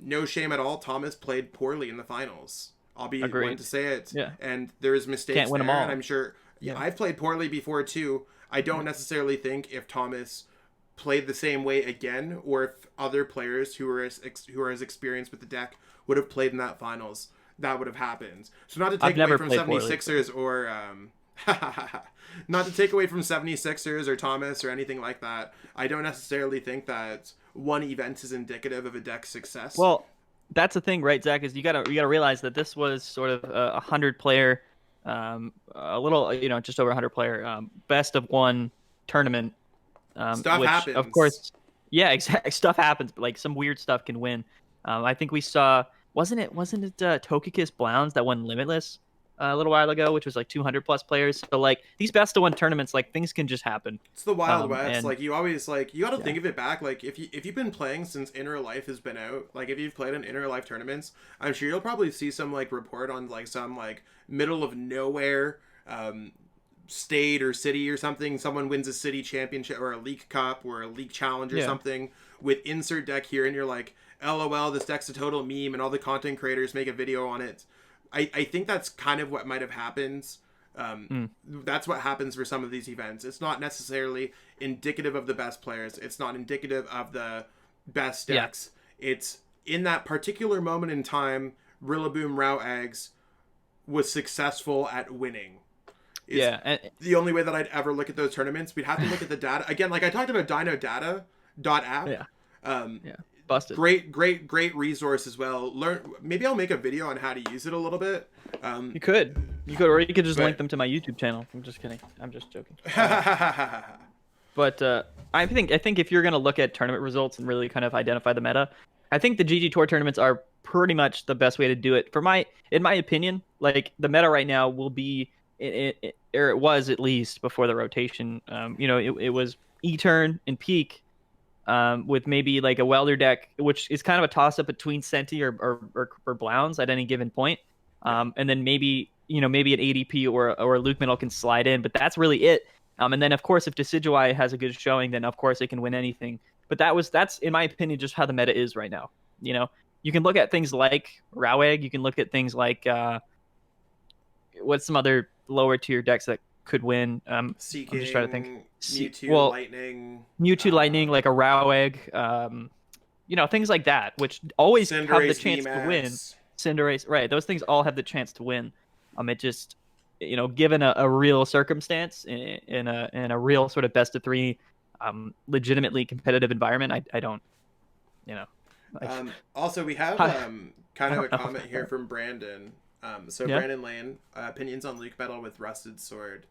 A: No shame at all. Thomas played poorly in the finals. I'll be one to say it.
B: Yeah.
A: And there's mistakes
B: Can't win
A: there,
B: them all.
A: and I'm sure I've played poorly before too. I don't necessarily think if Thomas played the same way again, or if other players who are as experienced with the deck would have played in that finals, that would have happened. So not to take away from 76ers or not to take away from 76ers or Thomas or anything like that. I don't necessarily think that one event is indicative of a deck's success.
B: Well, that's the thing, right, Zach? Is you gotta realize that this was sort of a 100-player, a little, just over 100-player, best of 1 tournament.
A: Stuff
B: which,
A: happens.
B: Of course, yeah, exactly. Stuff happens, but like some weird stuff can win. I think we saw, wasn't it Tokikis Blowns that won Limitless a little while ago, which was like 200+ players. So like these best of 1 tournaments, like things can just happen.
A: It's the Wild West. Like you always you got to
B: Yeah.
A: think of it back. Like if you've been playing since Inner Life has been out, like if you've played in Inner Life tournaments, I'm sure you'll probably see some like report on like some like middle of nowhere state or city or something. Someone wins a city championship or a league cup or a league challenge or something with insert deck here, and you're like, LOL, this deck's a total meme, and all the content creators make a video on it. I think that's kind of what might have happened. That's what happens for some of these events. It's not necessarily indicative of the best players. It's not indicative of the best decks. Yeah. It's in that particular moment in time, Rillaboom Row Eggs was successful at winning.
B: And
A: the only way that I'd ever look at those tournaments. We'd have to look at the data. Again, like I talked about dynodata.app.
B: Busted.
A: Great resource as well. Maybe I'll make a video on how to use it a little bit.
B: You could, or you could just link them to my YouTube channel. I'm just kidding. I'm just joking. But I think if you're gonna look at tournament results and really kind of identify the meta, I think the GG Tour tournaments are pretty much the best way to do it. In my opinion, like the meta right now will be, or it was at least before the rotation. It was E-Turn and Peak. With maybe like a welder deck, which is kind of a toss up between Senti or Blowns at any given point. And then maybe an ADP or Luke Middle can slide in, but that's really it. And then of course, if Decidueye has a good showing, then of course it can win anything. But that's in my opinion, just how the meta is right now. You can look at things like Rowegg. You can look at things like, what's some other lower tier decks that could win.
A: Seeking,
B: I'm just trying to think.
A: Mewtwo, Lightning.
B: Mewtwo, Lightning, like a Rowegg, things like that, which always have the chance to win. Cinderace, right? Those things all have the chance to win. It just, given a real circumstance in a real sort of best of 3, legitimately competitive environment, I don't,
A: Also, we have kind of a comment here from Brandon. Brandon Lane, opinions on Luke Metal with Rusted Sword.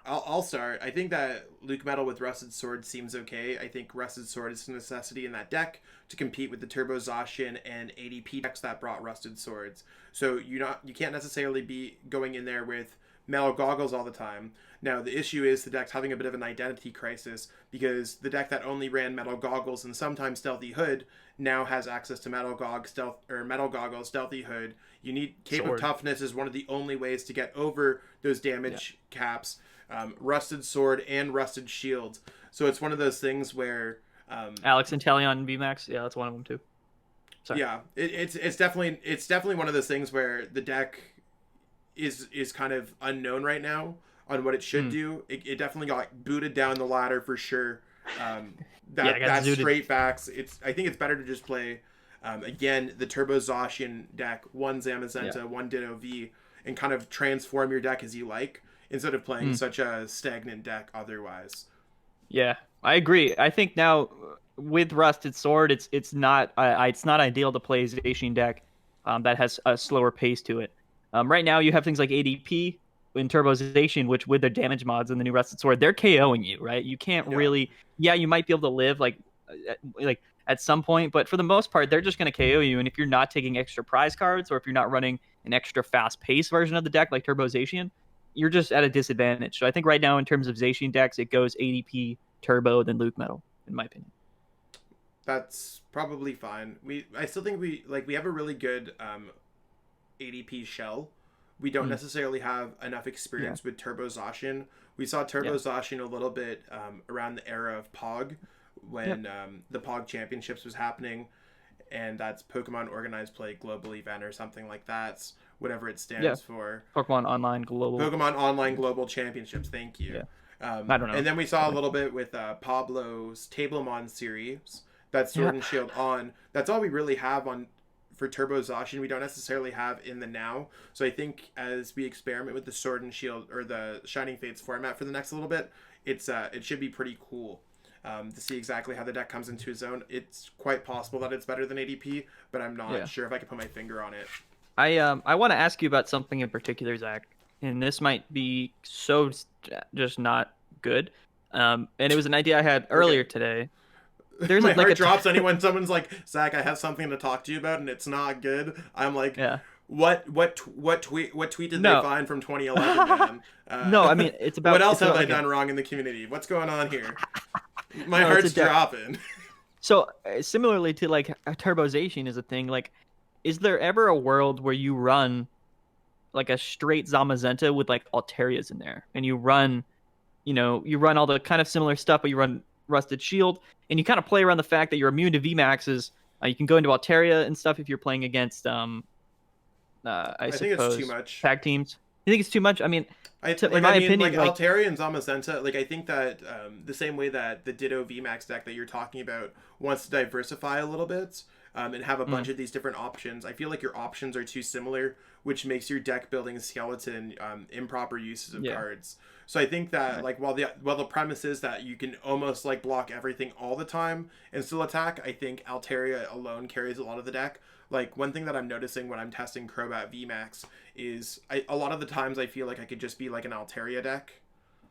A: I'll start. I think that Luke Metal with Rusted Sword seems okay. I think Rusted Sword is a necessity in that deck to compete with the Turbo Zacian and ADP decks that brought Rusted Swords. So you can't necessarily be going in there with Metal Goggles all the time. Now, the issue is the deck's having a bit of an identity crisis because the deck that only ran Metal Goggles and sometimes Stealthy Hood now has access to Metal Goggles, Stealthy Hood. You need Cape of Toughness is one of the only ways to get over those damage caps. Rusted Sword and Rusted Shield. So it's one of those things where
B: Alex and Talion VMAX, yeah, that's one of them too.
A: Sorry. Yeah, it's definitely one of those things where the deck is kind of unknown right now on what it should do. It definitely got booted down the ladder for sure. That's straight facts. I think it's better to just play again the Turbo Zacian deck, one Zamazenta, one Ditto V, and kind of transform your deck as you like instead of playing such a stagnant deck otherwise.
B: Yeah, I agree. I think now with Rusted Sword, it's not ideal to play a Zacian deck that has a slower pace to it. Right now, you have things like ADP in Turbo Zacian, which with their damage mods in the new Rusted Sword, they're KOing you, right? You can't really. Yeah, you might be able to live like at some point, but for the most part, they're just going to KO you. And if you're not taking extra prize cards, or if you're not running an extra fast pace version of the deck like Turbo Zacian, you're just at a disadvantage. So I think right now, in terms of Zacian decks, it goes ADP, Turbo, then Luke Metal, in my opinion.
A: That's probably fine. I still think we have a really good ADP shell. We don't necessarily have enough experience with Turbo Zacian. We saw Turbo Zacian a little bit around the era of POG when the POG Championships was happening, and that's Pokemon Organized Play Global Event or something like that, whatever it stands for.
B: Pokemon Online
A: Global Championships. Thank you.
B: Yeah. I don't know.
A: And then we saw a little bit with Pablo's Tablemon series. That's Sword and Shield on. That's all we really have for Turbo Zacian. We don't necessarily have in the now. So I think as we experiment with the Sword and Shield or the Shining Fates format for the next little bit, it should be pretty cool to see exactly how the deck comes into its own. It's quite possible that it's better than ADP, but I'm not sure if I can put my finger on it.
B: I want to ask you about something in particular, Zach, and this might be so just not good. And it was an idea I had earlier today.
A: There's my heart drops anyone someone's like, Zach, I have something to talk to you about and it's not good. I'm like, what tweet did they find from 2011, man?
B: No, I mean, it's about
A: what else have I done wrong in the community? What's going on here? My heart's dropping.
B: So similarly to like a Turbo Zacian is a thing. Like, is there ever a world where you run like a straight Zamazenta with like Alterias in there, and you run all the kind of similar stuff, but you run Rusted Shield, and you kind of play around the fact that you're immune to VMAXs. You can go into Altaria and stuff if you're playing against I suppose
A: think it's too much.
B: Tag teams. You think it's too much? I mean,
A: in my opinion, Altaria and Zamazenta, like I think that the same way that the Ditto VMAX deck that you're talking about wants to diversify a little bit and have a bunch of these different options, I feel like your options are too similar, which makes your deck building skeleton improper uses of cards. So I think that like while the premise is that you can almost like block everything all the time and still attack, I think Altaria alone carries a lot of the deck. Like one thing that I'm noticing when I'm testing Crobat VMAX is a lot of the times I feel like I could just be like an Altaria deck.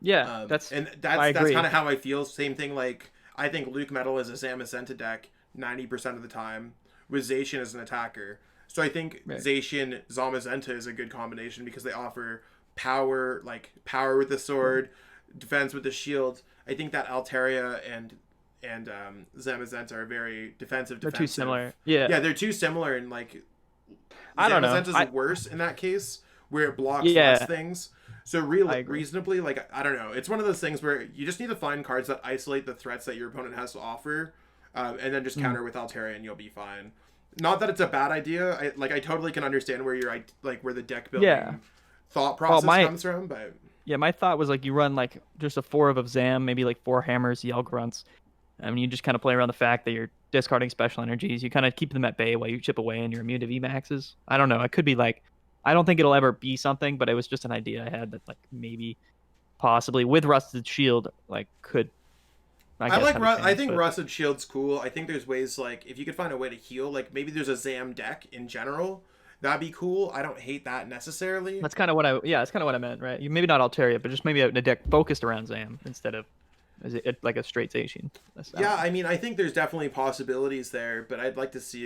B: Yeah,
A: that's kind of how I feel. Same thing. Like I think Luke Metal is a Zamazenta deck 90% of the time with Zacian as an attacker. So I think Zacian Zamazenta is a good combination because they offer power with the sword, defense with the shield. I think that Altaria and Zamazenta are very defensive.
B: They're too similar.
A: Yeah, they're too similar, and like
B: I don't know.
A: Zamazenta's worse in that case where it blocks less things. So reasonably, like I don't know. It's one of those things where you just need to find cards that isolate the threats that your opponent has to offer, and then just counter with Altaria, and you'll be fine. Not that it's a bad idea. I totally can understand where where the deck building thought process comes from, but
B: my thought was like you run like just a 4 of Zam, maybe like 4 hammers, Yell Grunts. I mean, you just kind of play around the fact that you're discarding special energies. You kind of keep them at bay while you chip away and you're immune to VMAXs. I don't know. It could be like, I don't think it'll ever be something, but it was just an idea I had that like maybe possibly with Rusted Shield like could.
A: I think Rusted Shield's cool. I think there's ways like if you could find a way to heal, like maybe there's a Zam deck in general. That'd be cool. I don't hate that necessarily.
B: That's kind of what I meant, right? You maybe not Altaria, but just maybe a deck focused around Zam instead of like a straight Zacian.
A: Yeah, I mean, I think there's definitely possibilities there, but I'd like to see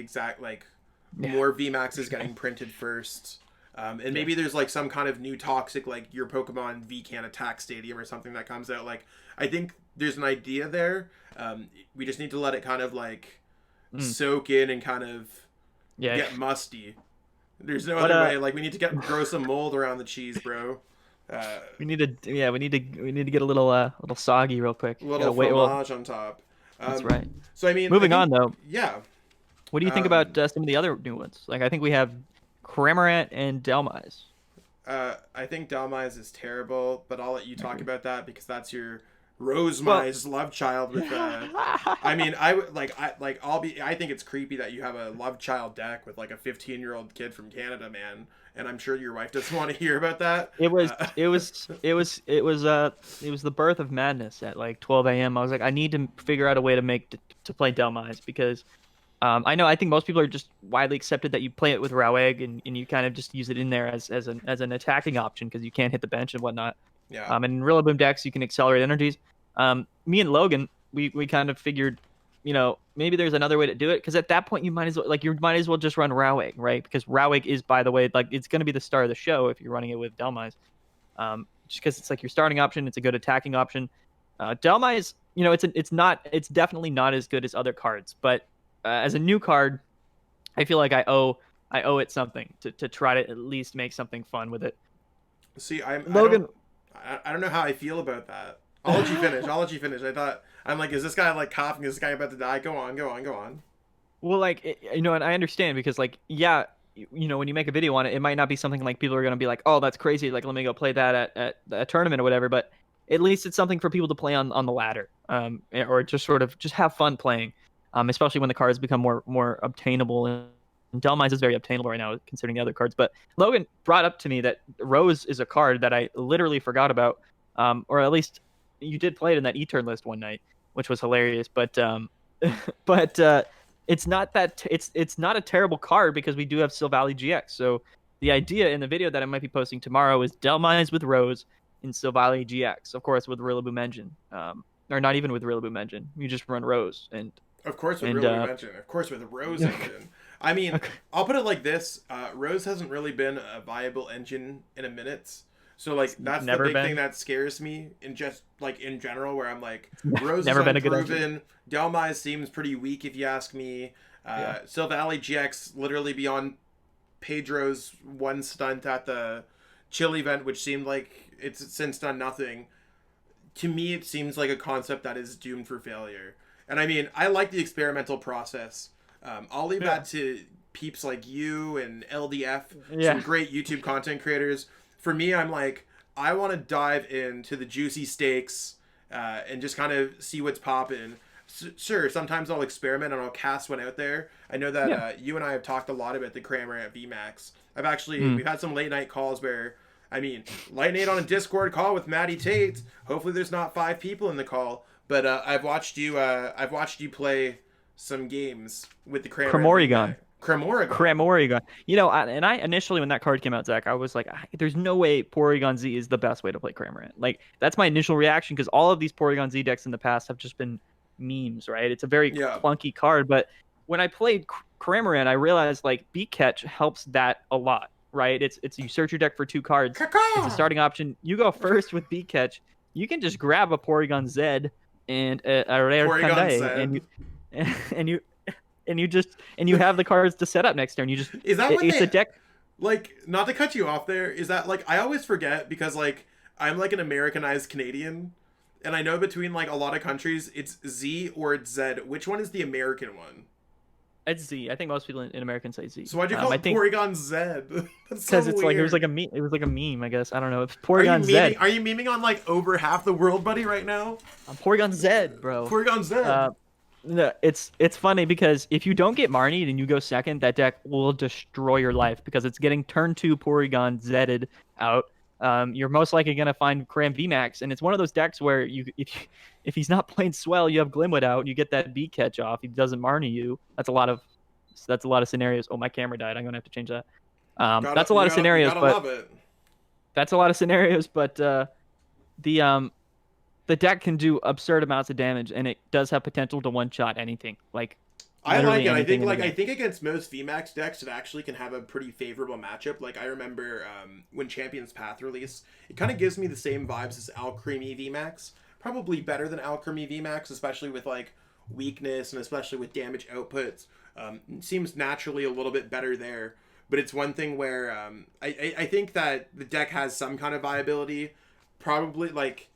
A: more VMAXs getting printed first. And maybe there's like some kind of new toxic, like your Pokemon VCAN Attack Stadium or something that comes out. Like, I think there's an idea there. We just need to let it kind of like soak in and kind of get musty. There's no other way. Like, we need to grow some mold around the cheese, bro.
B: We need to get a little soggy real quick.
A: A little fromage on top.
B: That's right.
A: So I mean,
B: moving on though.
A: Yeah.
B: What do you think about some of the other new ones? Like, I think we have Cramorant and Dhelmise.
A: I think Dhelmise is terrible, but I'll let you talk about that because that's your Rosemise love child with I mean, I think it's creepy that you have a love child deck with like a 15-year-old kid from Canada, man, and I'm sure your wife doesn't want to hear about that.
B: It was the birth of madness at like 12 a.m. I was like, I need to figure out a way to play Dhelmise because I think most people are just widely accepted that you play it with Rowegg and you kind of just use it in there as an attacking option because you can't hit the bench and whatnot.
A: Yeah.
B: And in Rillaboom decks, you can accelerate energies. Me and Logan, we kind of figured, maybe there's another way to do it because at that point you might as well just run Rowegg, right? Because Rowegg is, by the way, like it's going to be the star of the show if you're running it with Dhelmise. Just because it's like your starting option, it's a good attacking option. Dhelmise, it's definitely not as good as other cards, but as a new card, I feel like I owe it something to try to at least make something fun with it.
A: See,
B: Logan.
A: I don't know how I feel about that. I'll let you finish. I'm like, is this guy like coughing? Is this guy about to die? Go on.
B: Well, like, and I understand because like, yeah, when you make a video on it, it might not be something like people are going to be like, oh, that's crazy. Like, let me go play that at a tournament or whatever. But at least it's something for people to play on the ladder, or just sort of just have fun playing, especially when the cards become more obtainable. And Dhelmise is very obtainable right now, considering the other cards. But Logan brought up to me that Rose is a card that I literally forgot about, or at least you did play it in that E-turn list one night, which was hilarious. But it's not it's not a terrible card because we do have Silvally GX. So the idea in the video that I might be posting tomorrow is Dhelmise with Rose in Silvally GX, of course with Rillaboom Engine, or not even with Rillaboom Engine. You just run Rose and.
A: Of course with Rillaboom Engine. Of course with Rose Engine. I mean, okay. I'll put it like this. Rose hasn't really been a viable engine in a minute. So, like, that's the big thing that scares me in just, like, in general, where I'm like, Rose is unproven. Dhelmise seems pretty weak, if you ask me. Silvally GX literally beyond Pedro's one stunt at the Chill event, which seemed like it's since done nothing. To me, it seems like a concept that is doomed for failure. And, I mean, I like the experimental process. I'll leave that to peeps like you and LDF, some great YouTube content creators. For me, I'm like, I want to dive into the juicy steaks and just kind of see what's popping. Sure, sometimes I'll experiment and I'll cast one out there. I know that you and I have talked a lot about the Cramorant VMAX. We've had some late night calls where, I mean, late night on a Discord call with Maddie Tate. Hopefully there's not 5 people in the call. But I've watched you play some games with the
B: Cramorant.
A: Cramorant.
B: And I initially, when that card came out, Zach, I was like, there's no way Porygon Z is the best way to play Cramorant. Like, that's my initial reaction because all of these Porygon Z decks in the past have just been memes, right? It's a very clunky card. But when I played Cramorant, I realized, like, Beak Catch helps that a lot, right? It's you search your deck for 2 cards. It's a starting option. You go first with Beak Catch. You can just grab a Porygon Z and a rare Kandai, and you have the cards to set up next turn. It's a deck.
A: Like, not to cut you off there, is that like I always forget because like I'm like an Americanized Canadian, and I know between like a lot of countries it's Z or it's Z. Which one is the American one?
B: It's Z. I think most people in America say Z.
A: So why'd you call it Porygon Z?
B: Because it's weird. Like it was like a meme, I guess. I don't know. It's Porygon Z.
A: Are you memeing on like over half the world, buddy, right now?
B: Porygon Z, bro.
A: Porygon Z.
B: No, it's funny because if you don't get Marnied and you go second, that deck will destroy your life because it's getting turn 2 Porygon Z'd out. You're most likely gonna find Cram VMAX, and it's one of those decks where if he's not playing Swell, you have Glimwood out, and you get that Beak Catch off. He doesn't Marnie you. That's a lot of scenarios. Oh, my camera died. I'm gonna have to change that. That's a lot of scenarios, but that's a lot of scenarios. But the deck can do absurd amounts of damage, and it does have potential to one-shot anything. Like
A: I like it. I
B: game.
A: think against most VMAX decks, it actually can have a pretty favorable matchup. Like I remember when Champions Path released, it kind of gives me the same vibes as Alcremie VMAX. Probably better than Alcremie VMAX, especially with like weakness and especially with damage outputs. It seems naturally a little bit better there. But it's one thing where I think that the deck has some kind of viability. Probably like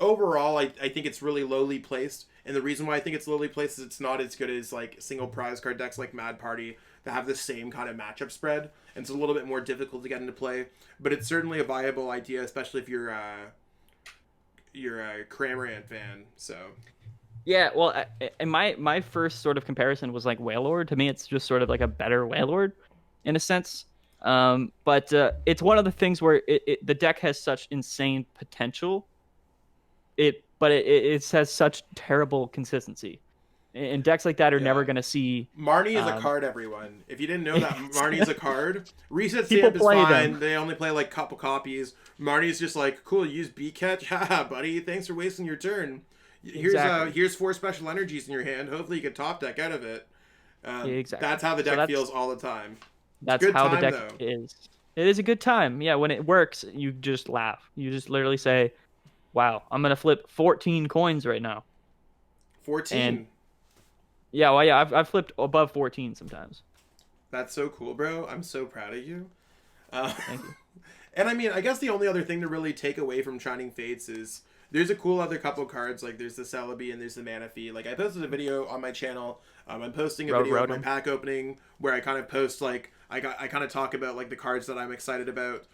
A: overall, I think it's really lowly placed. And the reason why I think it's lowly placed is it's not as good as like single prize card decks like Mad Party that have the same kind of matchup spread. And it's a little bit more difficult to get into play. But it's certainly a viable idea, especially if you're a Cramorant fan. So
B: yeah, well, and my first sort of comparison was like Wailord. To me, it's just sort of like a better Wailord in a sense. But it's one of the things where the deck has such insane potential. But it has such terrible consistency. And decks like that are never going to see.
A: Marnie is a card, everyone. If you didn't know that, Marnie's a card. Reset Stamp is fine. They only play like couple copies. Marnie's just like, cool, use B-Catch. Haha, buddy. Thanks for wasting your turn. Here's 4 special energies in your hand. Hopefully you can top deck out of it. Exactly. That's how the deck feels all the time.
B: That's how the deck is. It is a good time. Yeah, when it works, you just laugh. You just literally say, wow, I'm going to flip 14 coins right now.
A: 14?
B: And yeah, well, yeah, I've flipped above 14 sometimes.
A: That's so cool, bro. I'm so proud of you.
B: Thank you.
A: And I mean, I guess the only other thing to really take away from Shining Fates is there's a cool other couple cards. Like there's the Celebi and there's the Manaphy. Like I posted a video on my channel. I'm posting a video of my pack opening where I kind of post like I kind of talk about like the cards that I'm excited about.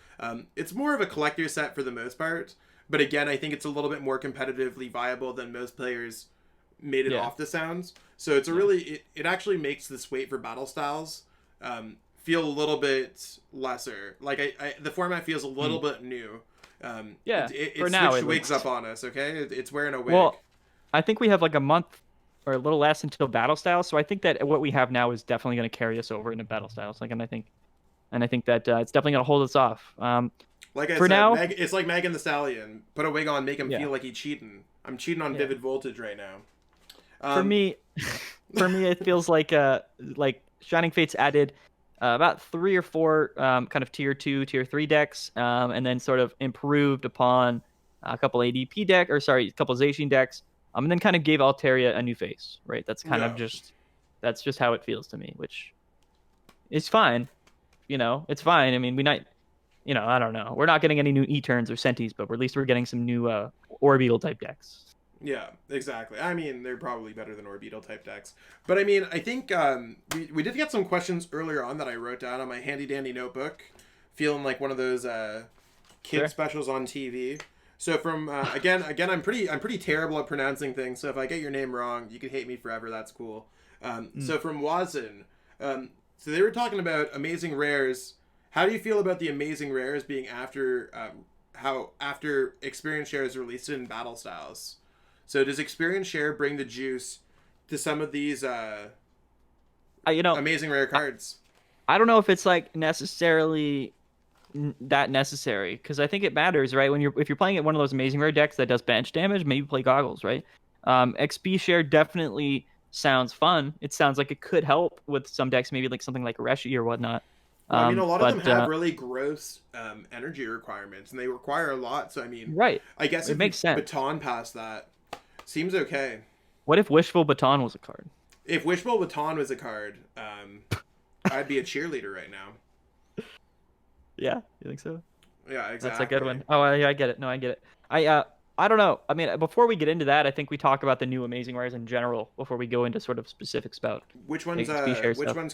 A: It's more of a collector set for the most part, but again, I think it's a little bit more competitively viable than most players made it off the sounds. So it's a really it actually makes this wait for battle styles feel a little bit lesser. Like the format feels a little bit new.
B: For now
A: it wakes up on us. Okay, it's wearing a wig.
B: Well, I think we have like a month or a little less until battle styles, so I think that what we have now is definitely going to carry us over into battle styles. Like, and I think that it's definitely going to hold us off.
A: Like I said, now, it's like Megan the Stallion. Put a wig on, make him feel like he's cheating. I'm cheating on Vivid Voltage right now.
B: For me, it feels like Shining Fates added about 3 or 4 kind of tier 2, tier 3 decks, and then sort of improved upon a couple ADP a couple Zacian decks, and then kind of gave Altaria a new face, right? That's kind of that's just how it feels to me, which is fine. It's fine. I mean, I don't know. We're not getting any new E-turns or Sentis, but at least we're getting some new Orbeetle type decks.
A: Yeah, exactly. I mean, they're probably better than Orbeetle type decks. But I mean, I think we did get some questions earlier on that I wrote down on my handy dandy notebook, feeling like one of those kid specials on TV. So from again, I'm pretty terrible at pronouncing things. So if I get your name wrong, you can hate me forever. That's cool. So from Wazin, so they were talking about amazing rares. How do you feel about the amazing rares being after experience share is released in battle styles? So does experience share bring the juice to some of these amazing rare cards?
B: I don't know if it's like necessarily that necessary, because I think it matters, right? If you're playing at one of those amazing rare decks that does bench damage, maybe play Goggles, right? XP share definitely sounds fun. It sounds like it could help with some decks, maybe like something like Reshi or whatnot.
A: Well, I mean, a lot of them have really gross energy requirements, and they require a lot. So I mean,
B: right?
A: I guess
B: it makes sense.
A: Baton past that seems okay.
B: What if Wishful Baton was a card?
A: If Wishful Baton was a card, I'd be a cheerleader right now.
B: Yeah, you think so?
A: Yeah, exactly.
B: That's a good one. Oh, yeah, I get it. No, I get it. I don't know. I mean, before we get into that, I think we talk about the new amazing rares in general before we go into sort of specifics about
A: which ones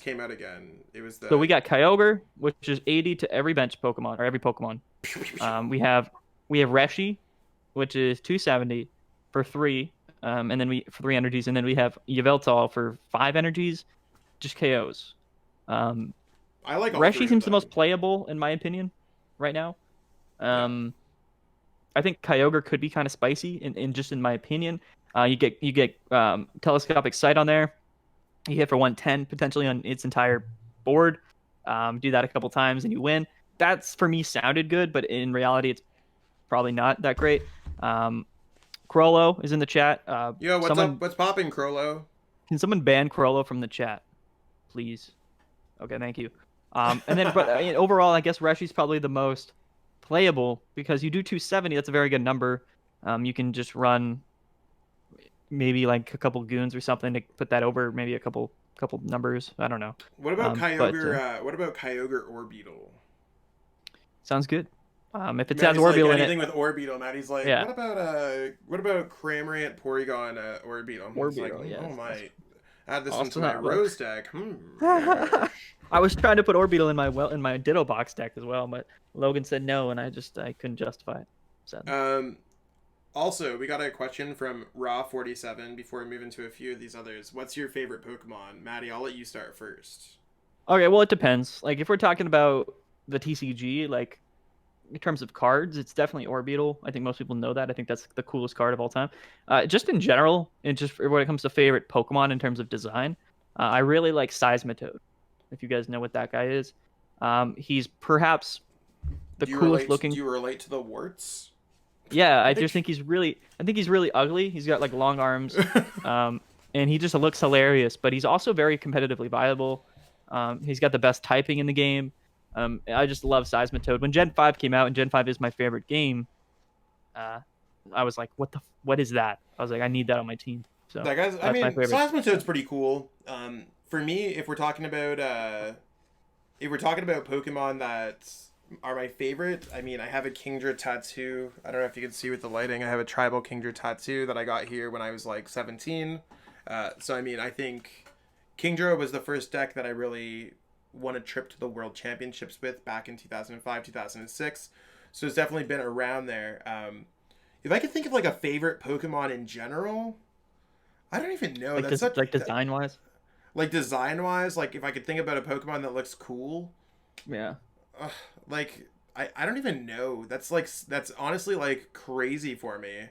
A: came out again. It was
B: So we got Kyogre, which is 80 to every bench Pokemon or every Pokemon. we have Reshi, which is 270 for 3, and then for 3 energies, and then we have Yveltal for 5 energies, just KOs.
A: I like all
B: Reshi seems the most playable in my opinion right now. I think Kyogre could be kind of spicy in my opinion. You get telescopic sight on there. You hit for 110 potentially on its entire board. Do that a couple times and you win. That's for me sounded good, but in reality it's probably not that great. Crollo is in the chat.
A: Yo, what's up? What's popping, Crollo?
B: Can someone ban Corollo from the chat, please? Okay, thank you. And then, but I mean, overall, I guess Reshi's probably the most playable because you do 270. That's a very good number. You can just run maybe like a couple goons or something to put that over maybe a couple numbers. I don't know.
A: What about Kyogre? What about Kyogre Orbeetle?
B: Sounds good. If it
A: Maddie's
B: has Orbeetle
A: like,
B: in
A: anything with Orbeetle, Maddie's like,
B: yeah.
A: what about Cramorant, Porygon, Orbeetle?
B: Orbeetle,
A: like,
B: yes.
A: Oh my, add this into my Rose deck.
B: I was trying to put Orbeetle in my Ditto box deck as well, but Logan said no, and I couldn't justify it. Sadly.
A: Also, we got a question from Raw47 before we move into a few of these others. What's your favorite Pokemon? Maddie, I'll let you start first.
B: Okay, well, it depends. Like, if we're talking about the TCG, like, in terms of cards, it's definitely Orbeetle. I think most people know that. I think that's the coolest card of all time. Just in general, and just when it comes to favorite Pokemon in terms of design, I really like Seismitoad. If you guys know what that guy is, he's perhaps the coolest looking.
A: Do you relate to the warts?
B: Yeah, I just think he's really. I think he's really ugly. He's got like long arms, and he just looks hilarious. But he's also very competitively viable. He's got the best typing in the game. I just love Seismitoad. When Gen 5 came out, and Gen 5 is my favorite game, I was like, what is that? I was like, I need that on my team. So
A: that guy's, I mean, Seismitoad's pretty cool. For me, if we're talking about Pokemon that are my favorite, I mean, I have a Kingdra tattoo. I don't know if you can see with the lighting. I have a tribal Kingdra tattoo that I got here when I was like 17. So I mean, I think Kingdra was the first deck that I really won a trip to the World Championships with back in 2005, 2006. So it's definitely been around there. If I could think of like a favorite Pokemon in general, I don't even know.
B: Like, design-wise?
A: Like design-wise, like if I could think about a Pokemon that looks cool.
B: Yeah.
A: Like, I don't even know. That's honestly like crazy for me.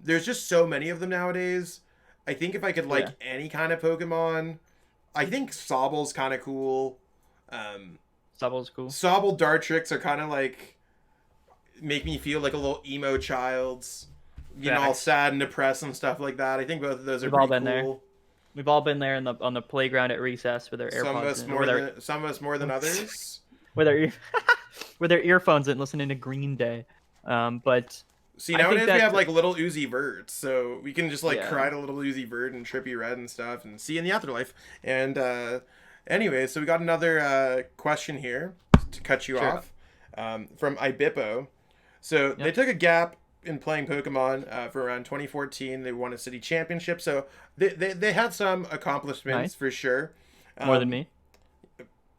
A: There's just so many of them nowadays. I think if I could like any kind of Pokemon, I think Sobble's kind of cool.
B: Sobble's cool.
A: Sobble Dartrix are kind of like make me feel like a little emo child, you know, all sad and depressed and stuff like that. I think both of those are pretty cool.
B: There. We've all been there on the playground at recess with our AirPods.
A: Some of us more than others.
B: with their earphones and listening to Green Day. But
A: see, nowadays we have like little Uzi Vert, so we can just like cry to little Uzi Vert and Trippy Red and stuff and see in the afterlife. And anyway, so we got another question here to cut you off from Ibippo. So they took a gap in playing Pokemon for around 2014. They won a city championship, so they had some accomplishments for sure.
B: More than me?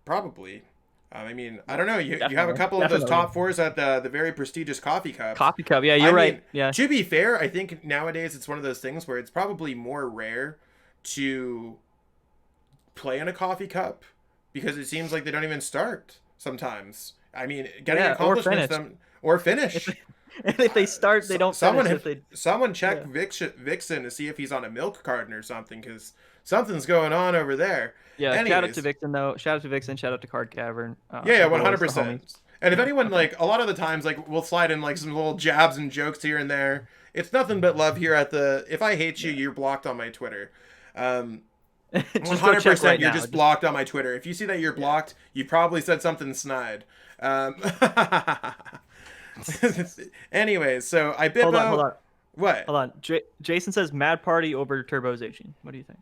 A: Probably. I mean, I don't know. You have a couple of those top fours at the very prestigious Coffee Cup.
B: Coffee Cup, yeah, you're right. Yeah.
A: To be fair, I think nowadays it's one of those things where it's probably more rare to play in a Coffee Cup because it seems like they don't even start sometimes. I mean, getting accomplishments or finish.
B: And if they start, they don't finish.
A: Someone check Vixen to see if he's on a milk carton or something, because something's going on over there.
B: Yeah, anyways. Shout out to Vixen, though. Shout out to Vixen. Shout out to Card Cavern.
A: 100%. And if anyone, like, a lot of the times, like, we'll slide in, like, some little jabs and jokes here and there. It's nothing but love here at the... If I hate you, you're blocked on my Twitter. 100%, right you're just blocked on my Twitter. If you see that you're blocked, you probably said something snide. Anyways, so Ibippo...
B: Hold on.
A: What?
B: Hold on. Jason says Mad Party over Turbozation. What do you think?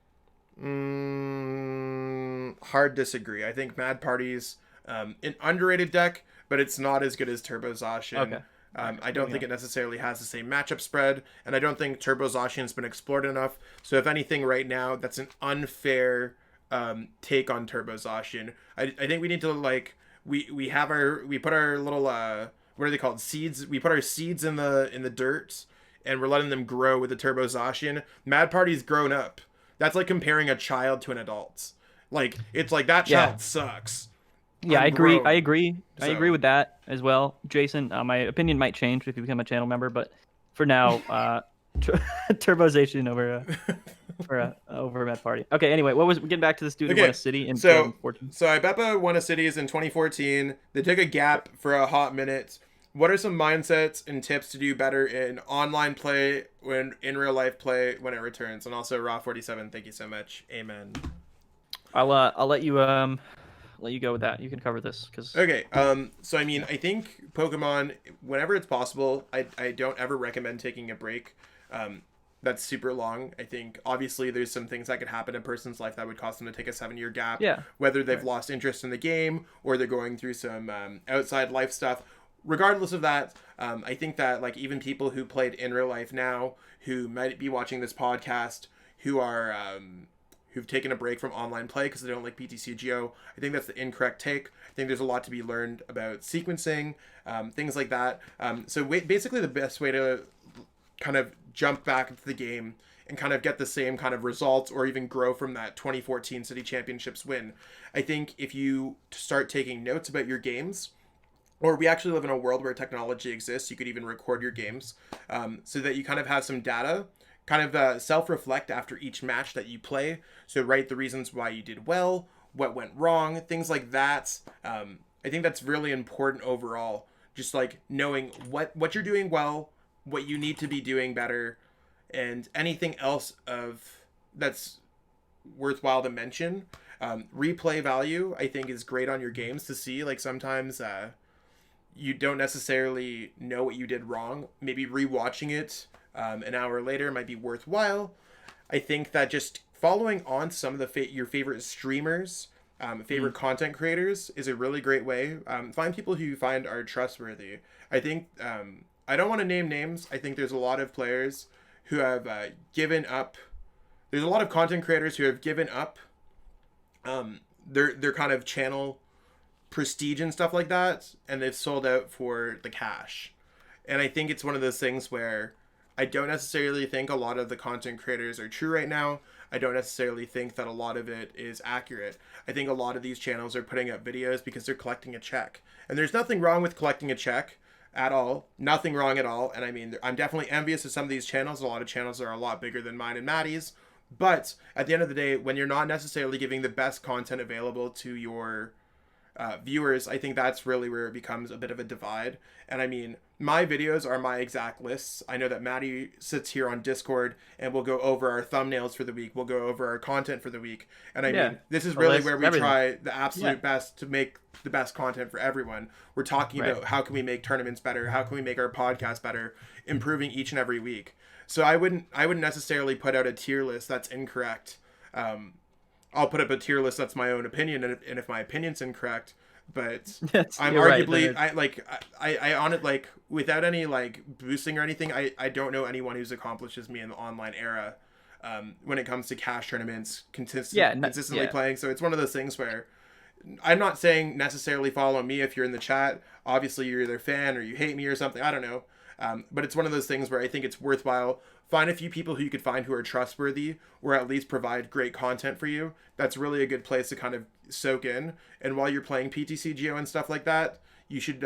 A: Hard disagree. I think Mad Party's an underrated deck, but it's not as good as Turbozation.
B: Okay.
A: I don't think it necessarily has the same matchup spread, and I don't think Turbozacian's been explored enough. So if anything right now, that's an unfair take on Turbozacian. I think we need to, like, we put our little what are they called? Seeds. We put our seeds in the dirt, and we're letting them grow with the Turbozacian. Mad Party's grown up. That's like comparing a child to an adult. Like, it's like that child sucks.
B: Yeah, I agree. I agree with that as well, Jason. My opinion might change if you become a channel member, but for now, Turbozation over Mad Party. Okay, anyway, getting back to this dude who won a city in 2014.
A: So Ibippo won a cities in 2014. They took a gap for a hot minute. what are some mindsets and tips to do better in online play when in real life play when it returns? And also Raw47, thank you so much. Amen.
B: I'll let you go with that. You can cover this because
A: okay. So I mean, I think Pokemon, whenever it's possible, I don't ever recommend taking a break. That's super long. I think obviously there's some things that could happen in a person's life that would cause them to take a 7-year gap.
B: Yeah.
A: Whether they've lost interest in the game or they're going through some outside life stuff. Regardless of that, I think that like even people who played in real life now, who might be watching this podcast, who are who've taken a break from online play because they don't like PTCGO, I think that's the incorrect take. I think there's a lot to be learned about sequencing, things like that. So basically the best way to kind of jump back into the game and kind of get the same kind of results or even grow from that 2014 City Championships win, I think if you start taking notes about your games, or we actually live in a world where technology exists, you could even record your games, so that you kind of have some data, kind of self-reflect after each match that you play. So write the reasons why you did well, what went wrong, things like that. I think that's really important overall. Just like knowing what you're doing well, what you need to be doing better, and anything else of that's worthwhile to mention. Replay value, I think, is great on your games to see. Like sometimes you don't necessarily know what you did wrong. Maybe rewatching it an hour later might be worthwhile. I think that just following on some of the your favorite streamers, favorite content creators is a really great way. Find people who you find are trustworthy. I think I don't want to name names. I think there's a lot of players who have given up. There's a lot of content creators who have given up their kind of channel prestige and stuff like that, and they've sold out for the cash. And I think it's one of those things where I don't necessarily think a lot of the content creators are true right now. I don't necessarily think that a lot of it is accurate. I think a lot of these channels are putting up videos because they're collecting a check. And there's nothing wrong with collecting a check at all. Nothing wrong at all. And I mean, I'm definitely envious of some of these channels. A lot of channels are a lot bigger than mine and Maddie's. But at the end of the day, when you're not necessarily giving the best content available to your viewers, I think that's really where it becomes a bit of a divide. And I mean, my videos are my exact lists. I know that Maddie sits here on Discord and we'll go over our thumbnails for the week. We'll go over our content for the week. And I mean, this is really where we try the absolute best to make the best content for everyone. We're talking about how can we make tournaments better? How can we make our podcast better? Improving each and every week. So I wouldn't necessarily put out a tier list that's incorrect. I'll put up a tier list that's my own opinion, and if my opinion's incorrect, but I'm arguably right, I on it, like, without any like boosting or anything, I don't know anyone who's accomplished as me in the online era when it comes to cash tournaments consistently playing. So it's one of those things where I'm not saying necessarily follow me if you're in the chat. Obviously you're either a fan or you hate me or something, I don't know. But it's one of those things where I think it's worthwhile. Find a few people who you could find who are trustworthy or at least provide great content for you. That's really a good place to kind of soak in. And while you're playing PTCGO and stuff like that, you should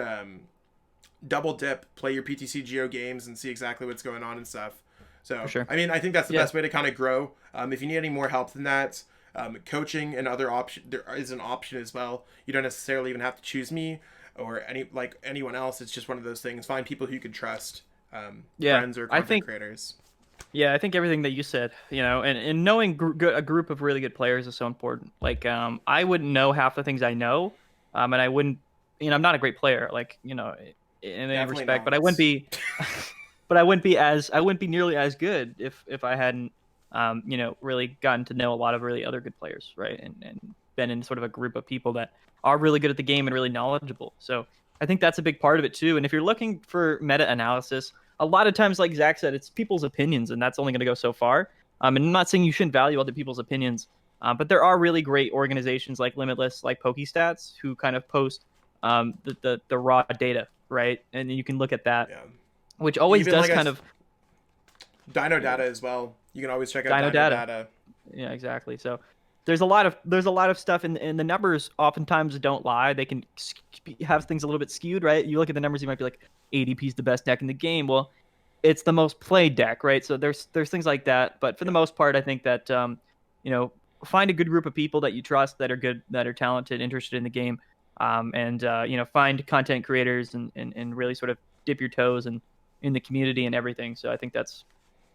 A: double dip, play your PTCGO games and see exactly what's going on and stuff. So, I mean, I think that's the best way to kind of grow. If you need any more help than that, coaching and other option, there is an option as well. You don't necessarily even have to choose me or anyone else. It's just one of those things. Find people who you can trust, friends or content creators.
B: Yeah, I think everything that you said, you know, and knowing a group of really good players is so important. Like, I wouldn't know half the things I know, and I wouldn't, you know, I'm not a great player, like, you know, in any respect, but I wouldn't be, but I wouldn't be nearly as good if I hadn't, you know, really gotten to know a lot of really other good players, right, and been in sort of a group of people that are really good at the game and really knowledgeable. So I think that's a big part of it too. And if you're looking for meta analysis, a lot of times, like Zach said, it's people's opinions, and that's only going to go so far. And I'm not saying you shouldn't value other people's opinions, but there are really great organizations like Limitless, like PokeStats, who kind of post the raw data, right? And you can look at that, which always even does like kind of
A: Dino data as well. You can always check out Dino data.
B: Yeah, exactly. So there's a lot of stuff, and the numbers oftentimes don't lie. They can have things a little bit skewed, right? You look at the numbers, you might be like, ADP is the best deck in the game. Well, it's the most played deck, right? So there's things like that. But for the most part, I think that you know, find a good group of people that you trust, that are good, that are talented, interested in the game, and find content creators and really sort of dip your toes in the community and everything. So I think that's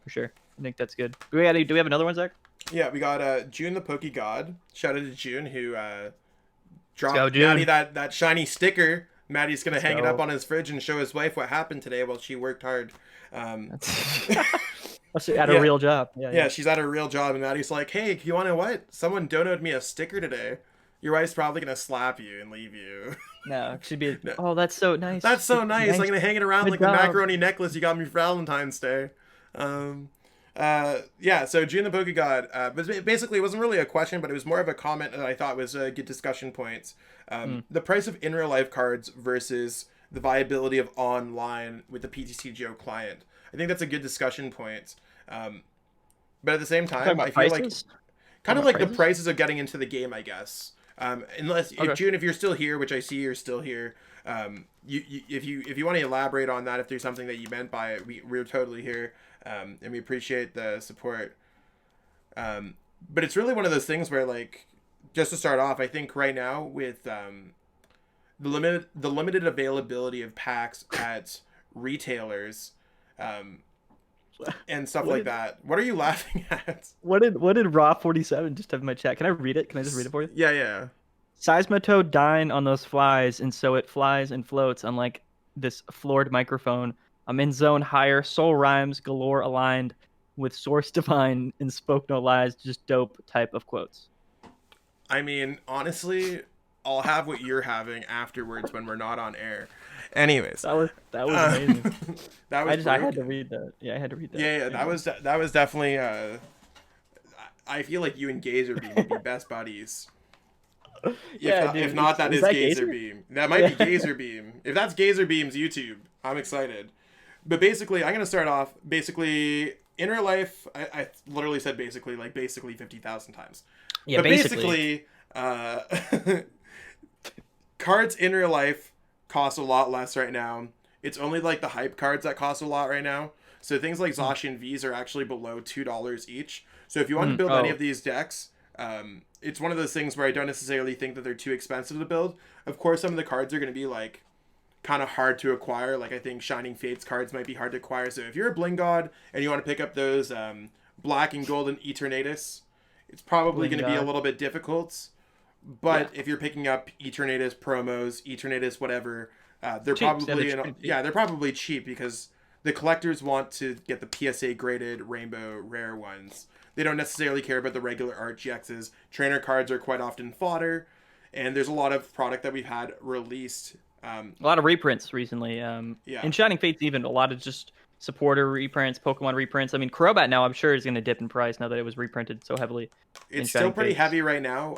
B: for sure. I think that's good. Do we have another one, Zach?
A: Yeah, we got June the Poke God. Shout out to June who
B: Go,
A: dropped
B: June.
A: Maddie that shiny sticker. Maddie's gonna hang it up on his fridge and show his wife what happened today while she worked hard.
B: At a real job.
A: Yeah, she's at a real job, and Maddie's like, "Hey, you want to what? Someone donated me a sticker today. Your wife's probably gonna slap you and leave you."
B: No, she'd be. Oh, that's so nice.
A: That's so nice. I'm gonna hang it around like the macaroni necklace you got me for Valentine's Day. So June the Poke God, but basically it wasn't really a question, but it was more of a comment that I thought was a good discussion points. The price of in real life cards versus the viability of online with the PTCGO client. I think that's a good discussion point. But at the same time, I feel like kind of like the prices of getting into the game, I guess. June, if you're still here, which I see you're still here, if you want to elaborate on that, if there's something that you meant by it, we're totally here. And we appreciate the support. But it's really one of those things where, like, just to start off, I think right now with the limited availability of packs at retailers and stuff like that. What are you laughing at?
B: What did Raw 47 just have in my chat? Can I read it? Can I just read it for you?
A: Yeah.
B: Seismitoad dine on those flies, and so it flies and floats, unlike this floored microphone. I'm in zone higher, soul rhymes galore aligned with source divine and spoke no lies, just dope type of quotes.
A: I mean, honestly, I'll have what you're having afterwards when we're not on air. Anyways,
B: that was amazing.
A: I
B: had to read that. Yeah, I had to read that.
A: Yeah. That was definitely. I feel like you and Gazer Beam would be best buddies. If not, that is Gazer Beam. That might be Gazer Beam. If that's Gazer Beam's YouTube, I'm excited. But basically, I'm gonna start off. Basically, in real life, I literally said basically 50,000 times.
B: Yeah,
A: but basically, cards in real life cost a lot less right now. It's only like the hype cards that cost a lot right now. So things like Zacian V's are actually below $2 each. So if you want to build any of these decks, it's one of those things where I don't necessarily think that they're too expensive to build. Of course, some of the cards are going to be like kind of hard to acquire. Like I think Shining Fates cards might be hard to acquire. So if you're a Bling God and you want to pick up those black and golden Eternatus, it's probably going to be a little bit difficult. But if you're picking up Eternatus promos, Eternatus whatever, they're probably cheap because the collectors want to get the PSA graded rainbow rare ones. They don't necessarily care about the regular art GXs. Trainer cards are quite often fodder, and there's a lot of product that we've had released.
B: A lot of reprints recently. In Shining Fates, even a lot of just supporter reprints, Pokemon reprints. I mean, Crobat now I'm sure is going to dip in price now that it was reprinted so heavily.
A: It's still pretty heavy right now.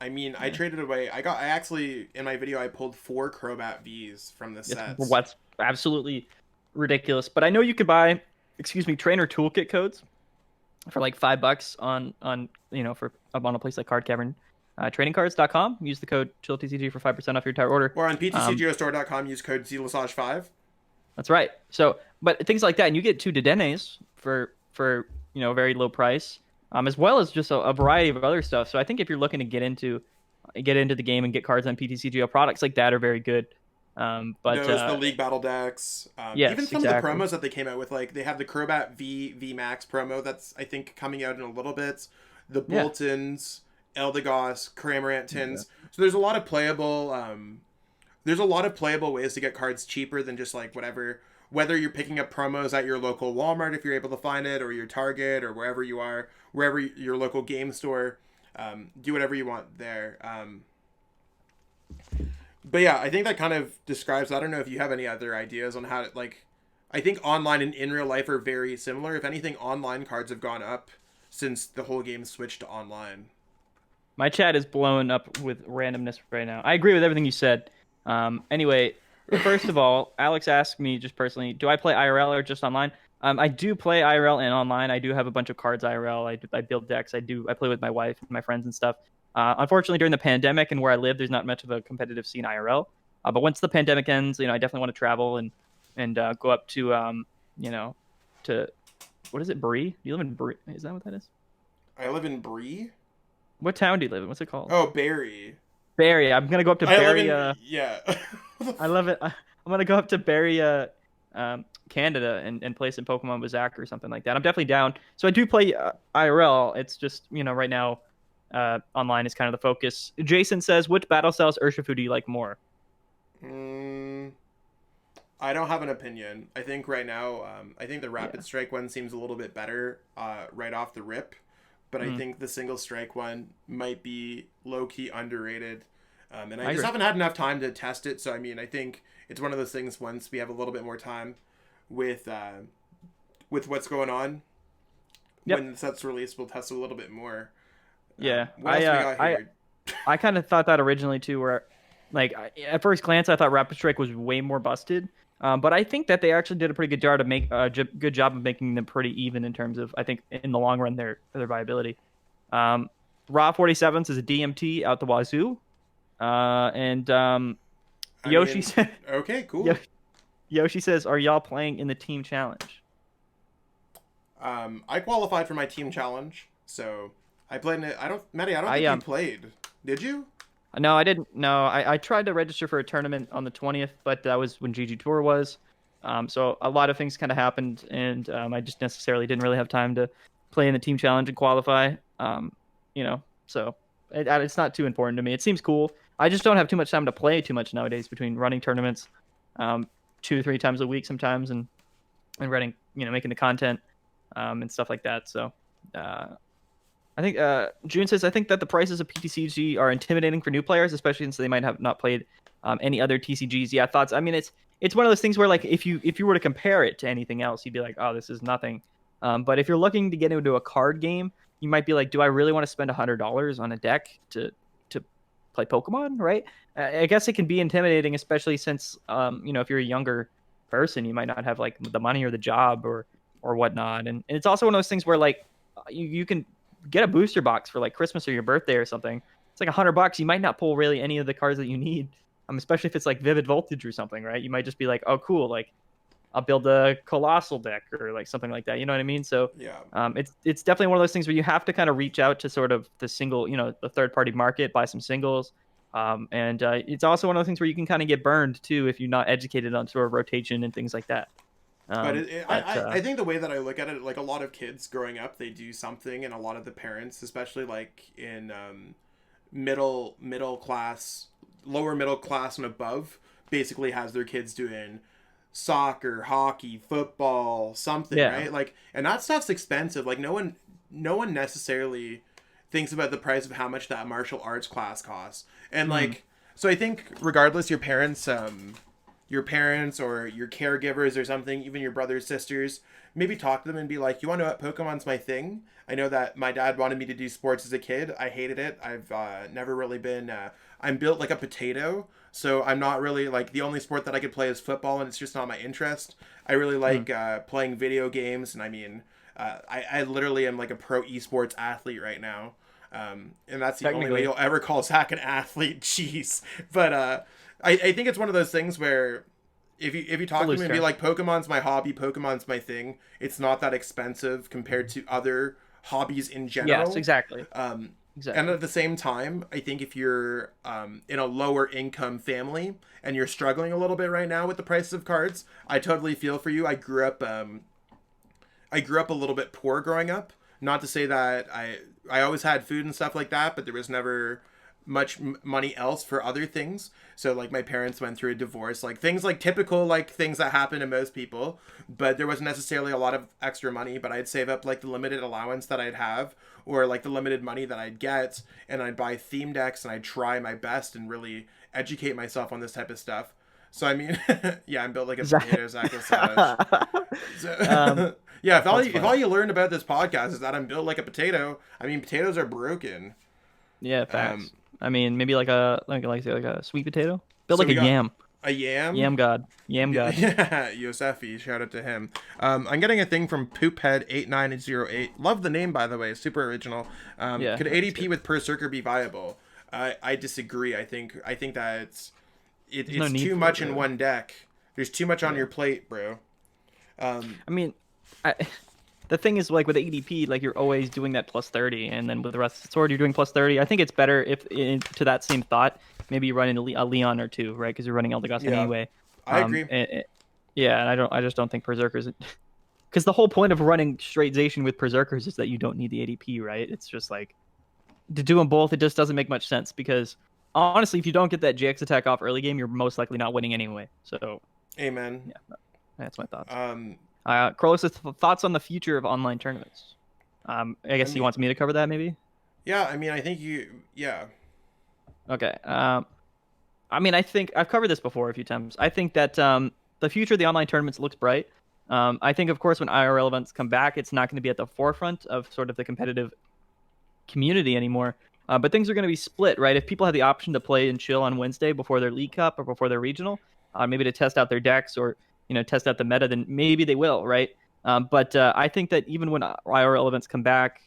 A: I traded away. I actually in my video I pulled 4 Crobat V's from the sets.
B: What's absolutely ridiculous. But I know you could buy, trainer toolkit codes for like $5 on a place like Card Cavern. Tradingcards.com. Use the code ChillTCG for 5% off your entire order.
A: Or on PTCGOstore.com, use code ZLesage5.
B: That's right. So, but things like that, and you get 2 Dedenes for very low price, as well as just a variety of other stuff. So I think if you're looking to get into the game and get cards on PTCGO, products like that are very good.
A: The League Battle decks, even some of the promos that they came out with, like they have the Crobat V Max promo that's I think coming out in a little bit. The Boltons, Eldegoss, Cramorantins. So there's a lot of playable. There's a lot of playable ways to get cards cheaper than just like whether you're picking up promos at your local Walmart if you're able to find it, or your Target, or wherever you are, wherever your local game store. Do whatever you want there. But yeah, I think that kind of describes. I don't know if you have any other ideas on how to like. I think online and in real life are very similar. If anything, online cards have gone up since the whole game switched to online.
B: My chat is blowing up with randomness right now. I agree with everything you said. Anyway, first of all, Alex asked me just personally, do I play IRL or just online? I do play IRL and online. I do have a bunch of cards IRL. I build decks. I play with my wife and my friends and stuff. Unfortunately, during the pandemic and where I live, there's not much of a competitive scene IRL. But once the pandemic ends, I definitely want to travel and go up to to what is it, Bree? Do you live in Bree? Is that what that is?
A: I live in Bree.
B: What town do you live in? What's it called?
A: Oh, Barrie.
B: Barry. I'm gonna go up to
A: I live
B: Barry.
A: in yeah.
B: I love it. I'm gonna go up to Barry, Canada, and play some Pokemon with Zach or something like that. I'm definitely down. So I do play IRL. It's just right now, online is kind of the focus. Jason says, which battle styles Urshifu do you like more?
A: I don't have an opinion. I think right now, I think the Rapid Strike one seems a little bit better right off the rip, but I think the Single Strike one might be low-key underrated. And I just haven't had enough time to test it, so I mean, I think it's one of those things once we have a little bit more time with what's going on, when the set's released, we'll test a little bit more.
B: Yeah,
A: what else we got here?
B: I kind of thought that originally too, where like at first glance I thought Rapid Strike was way more busted. But I think that they actually did a pretty good job to make good job of making them pretty even in terms of, I think, in the long run their viability. Raw 47s is a DMT out the wazoo, and Yoshi said,
A: "Okay, cool."
B: Yoshi says, "Are y'all playing in the team challenge?"
A: I qualified for my team challenge, so I played in it. Maddie, I don't think you played. Did you?
B: No, I didn't. No, I tried to register for a tournament on the 20th, but that was when GG Tour was. So a lot of things kind of happened, and I just necessarily didn't really have time to play in the team challenge and qualify. So it's not too important to me. It seems cool. I just don't have too much time to play too much nowadays between running tournaments 2-3 times a week sometimes, and running, making the content and stuff like that. So I think June says, I think that the prices of PTCG are intimidating for new players, especially since they might have not played any other TCGs. Yeah, thoughts. I mean, it's one of those things where, like, if you were to compare it to anything else, you'd be like, oh, this is nothing. But if you're looking to get into a card game, you might be like, do I really want to spend $100 on a deck to play Pokemon? Right? I guess it can be intimidating, especially since if you're a younger person, you might not have like the money or the job or whatnot. And it's also one of those things where, like, you can get a booster box for like Christmas or your birthday or something. It's like $100. You might not pull really any of the cards that you need, especially if it's like Vivid Voltage or something, right? You might just be like, oh, cool, like I'll build a Colossal deck or like something like that. You know what I mean? So
A: yeah,
B: it's definitely one of those things where you have to kind of reach out to sort of the single, the third party market, buy some singles. And it's also one of those things where you can kind of get burned too if you're not educated on sort of rotation and things like that.
A: But I think the way that I look at it, like a lot of kids growing up, they do something, and a lot of the parents, especially like in middle class, lower middle class and above, basically has their kids doing soccer, hockey, football, something, right? Like, and that stuff's expensive. Like no one necessarily thinks about the price of how much that martial arts class costs. And like, so I think regardless, your parents or your caregivers or something, even your brothers, sisters, maybe talk to them and be like, you want to know what, Pokemon's my thing. I know that my dad wanted me to do sports as a kid. I hated it. I've never really been, I'm built like a potato. So I'm not really, like, the only sport that I could play is football, and it's just not my interest. I really like playing video games. And I mean, I literally am like a pro esports athlete right now. And that's the only way you'll ever call Zach an athlete. Jeez. But, I think it's one of those things where if you talk to me and be like, Pokemon's my hobby, Pokemon's my thing, it's not that expensive compared to other hobbies in general.
B: Yes, exactly.
A: Exactly. And at the same time, I think if you're in a lower income family and you're struggling a little bit right now with the prices of cards, I totally feel for you. I grew up a little bit poor growing up. Not to say that I always had food and stuff like that, but there was never much money else for other things. So like my parents went through a divorce, like things like typical like things that happen to most people, but there wasn't necessarily a lot of extra money. But I'd save up like the limited allowance that I'd have, or like the limited money that I'd get, and I'd buy theme decks, and I'd try my best and really educate myself on this type of stuff. So I mean, yeah, I'm built like a potato, Zach Lesage. So, yeah, if all you learned about this podcast is that I'm built like a potato, I mean, potatoes are broken.
B: Yeah, facts. I mean, maybe like a sweet potato. Build like a yam.
A: A yam?
B: Yam god.
A: Yeah, Yosefi, shout out to him. I'm getting a thing from Poophead8908. Love the name, by the way. Super original. Could ADP with Berserker be viable? I disagree. I think that it's too much in one deck. There's too much on your plate, bro.
B: I mean, the thing is, like with ADP, like you're always doing that plus 30, and then with the rest of the sword, you're doing plus 30. I think it's better if, to that same thought, maybe you run in a Leon or two, right? Because you're running Eldegoss anyway.
A: I agree.
B: Yeah, and I just don't think Berserkers, because the whole point of running straight Zacian with Berserkers is that you don't need the ADP, right? It's just like to do them both, it just doesn't make much sense because honestly, if you don't get that JX attack off early game, you're most likely not winning anyway. So,
A: amen.
B: Yeah, that's my thoughts. Krolos' thoughts on the future of online tournaments. I guess he wants me to cover that, maybe.
A: Yeah, I mean, I think yeah.
B: Okay. I think I've covered this before a few times. I think that the future of the online tournaments looks bright. I think, of course, when IRL events come back, it's not going to be at the forefront of sort of the competitive community anymore. But things are going to be split, right? If people have the option to play and chill on Wednesday before their League Cup or before their regional, maybe to test out their decks or test out the meta, then maybe they will, right? But I think that even when IRL events come back,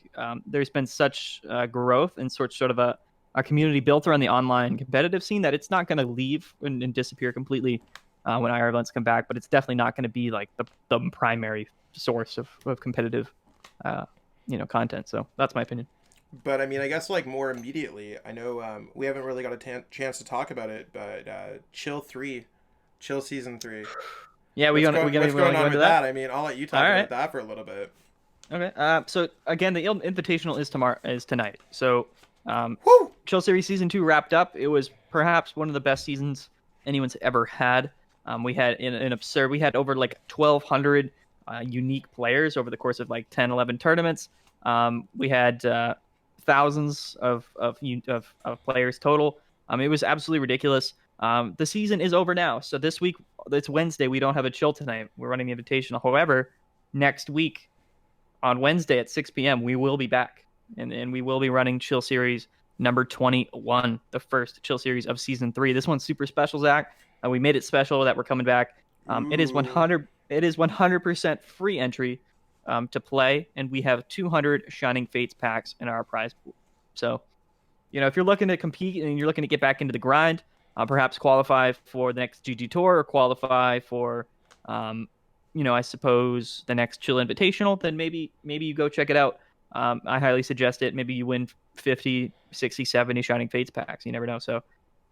B: there's been such growth and sort of a community built around the online competitive scene that it's not going to leave and disappear completely when IRL events come back. But it's definitely not going to be like the primary source of competitive, content. So that's my opinion.
A: But I mean, I guess like more immediately, I know we haven't really got a chance to talk about it, but Chill Season 3.
B: Yeah, what's
A: going on with that? I mean, I'll let you talk about that for a little bit.
B: Okay. So again, the Invitational is tonight. So, Chill Series Season 2 wrapped up. It was perhaps one of the best seasons anyone's ever had. We had we had over like 1,200 unique players over the course of like 10, 11 tournaments. We had thousands of players total. It was absolutely ridiculous. The season is over now. So this week, it's Wednesday. We don't have a chill tonight. We're running the Invitational. However, next week on Wednesday at 6 p.m., we will be back. And we will be running Chill Series number 21, the first Chill Series of Season 3. This one's super special, Zach. We made it special that we're coming back. It is 100% free entry to play, and we have 200 Shining Fates packs in our prize pool. So, if you're looking to compete and you're looking to get back into the grind, perhaps qualify for the next GG Tour or qualify for, I suppose the next Chill Invitational, then maybe you go check it out. I highly suggest it. Maybe you win 50, 60, 70 Shining Fates packs. You never know. So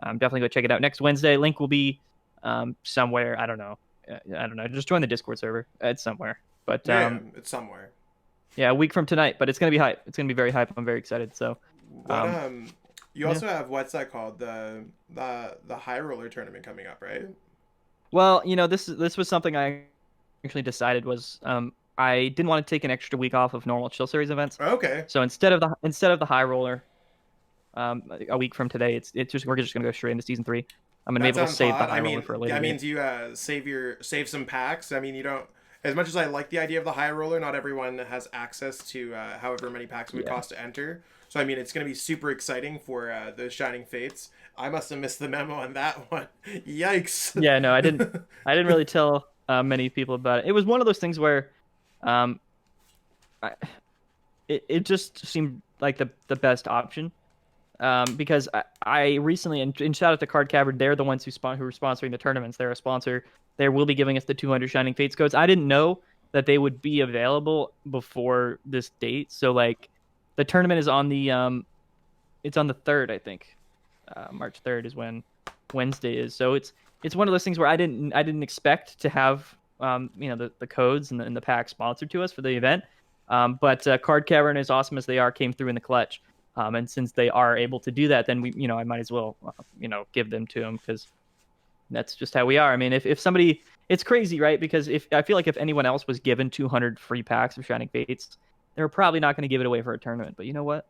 B: definitely go check it out. Next Wednesday, link will be somewhere. I don't know. Just join the Discord server. It's somewhere. But
A: it's somewhere.
B: Yeah, a week from tonight. But it's going to be hype. It's going to be very hype. I'm very excited. So
A: you also have, what's that called? The High Roller tournament coming up, right?
B: Well, this was something I actually decided was I didn't want to take an extra week off of normal Chill Series events.
A: Okay.
B: So instead of the High Roller, a week from today, we're just gonna go straight into Season 3. I'm gonna be able to save the High Roller for a later.
A: That means you save some packs. I mean, you don't. As much as I like the idea of the High Roller, not everyone has access to however many packs it would cost to enter. So I mean, it's gonna be super exciting for the Shining Fates. I must have missed the memo on that one. Yikes.
B: Yeah, no, I didn't really tell many people about it. It was one of those things where it just seemed like the best option, because I recently, and shout out to Card Cavern, they're the ones who are sponsoring the tournaments. They're a sponsor. They will be giving us the 200 Shining Fates codes. I didn't know that they would be available before this date. So like, the tournament is on the it's on the 3rd, I think. March 3rd is when Wednesday is. So it's one of those things where I didn't expect to have the codes and the pack sponsored to us for the event. But Card Cavern, as awesome as they are, came through in the clutch. And since they are able to do that, then I might as well give them to them, because that's just how we are. I mean, if somebody, it's crazy, right? Because I feel like if anyone else was given 200 free packs of Shining Fates, they were probably not going to give it away for a tournament. But you know what?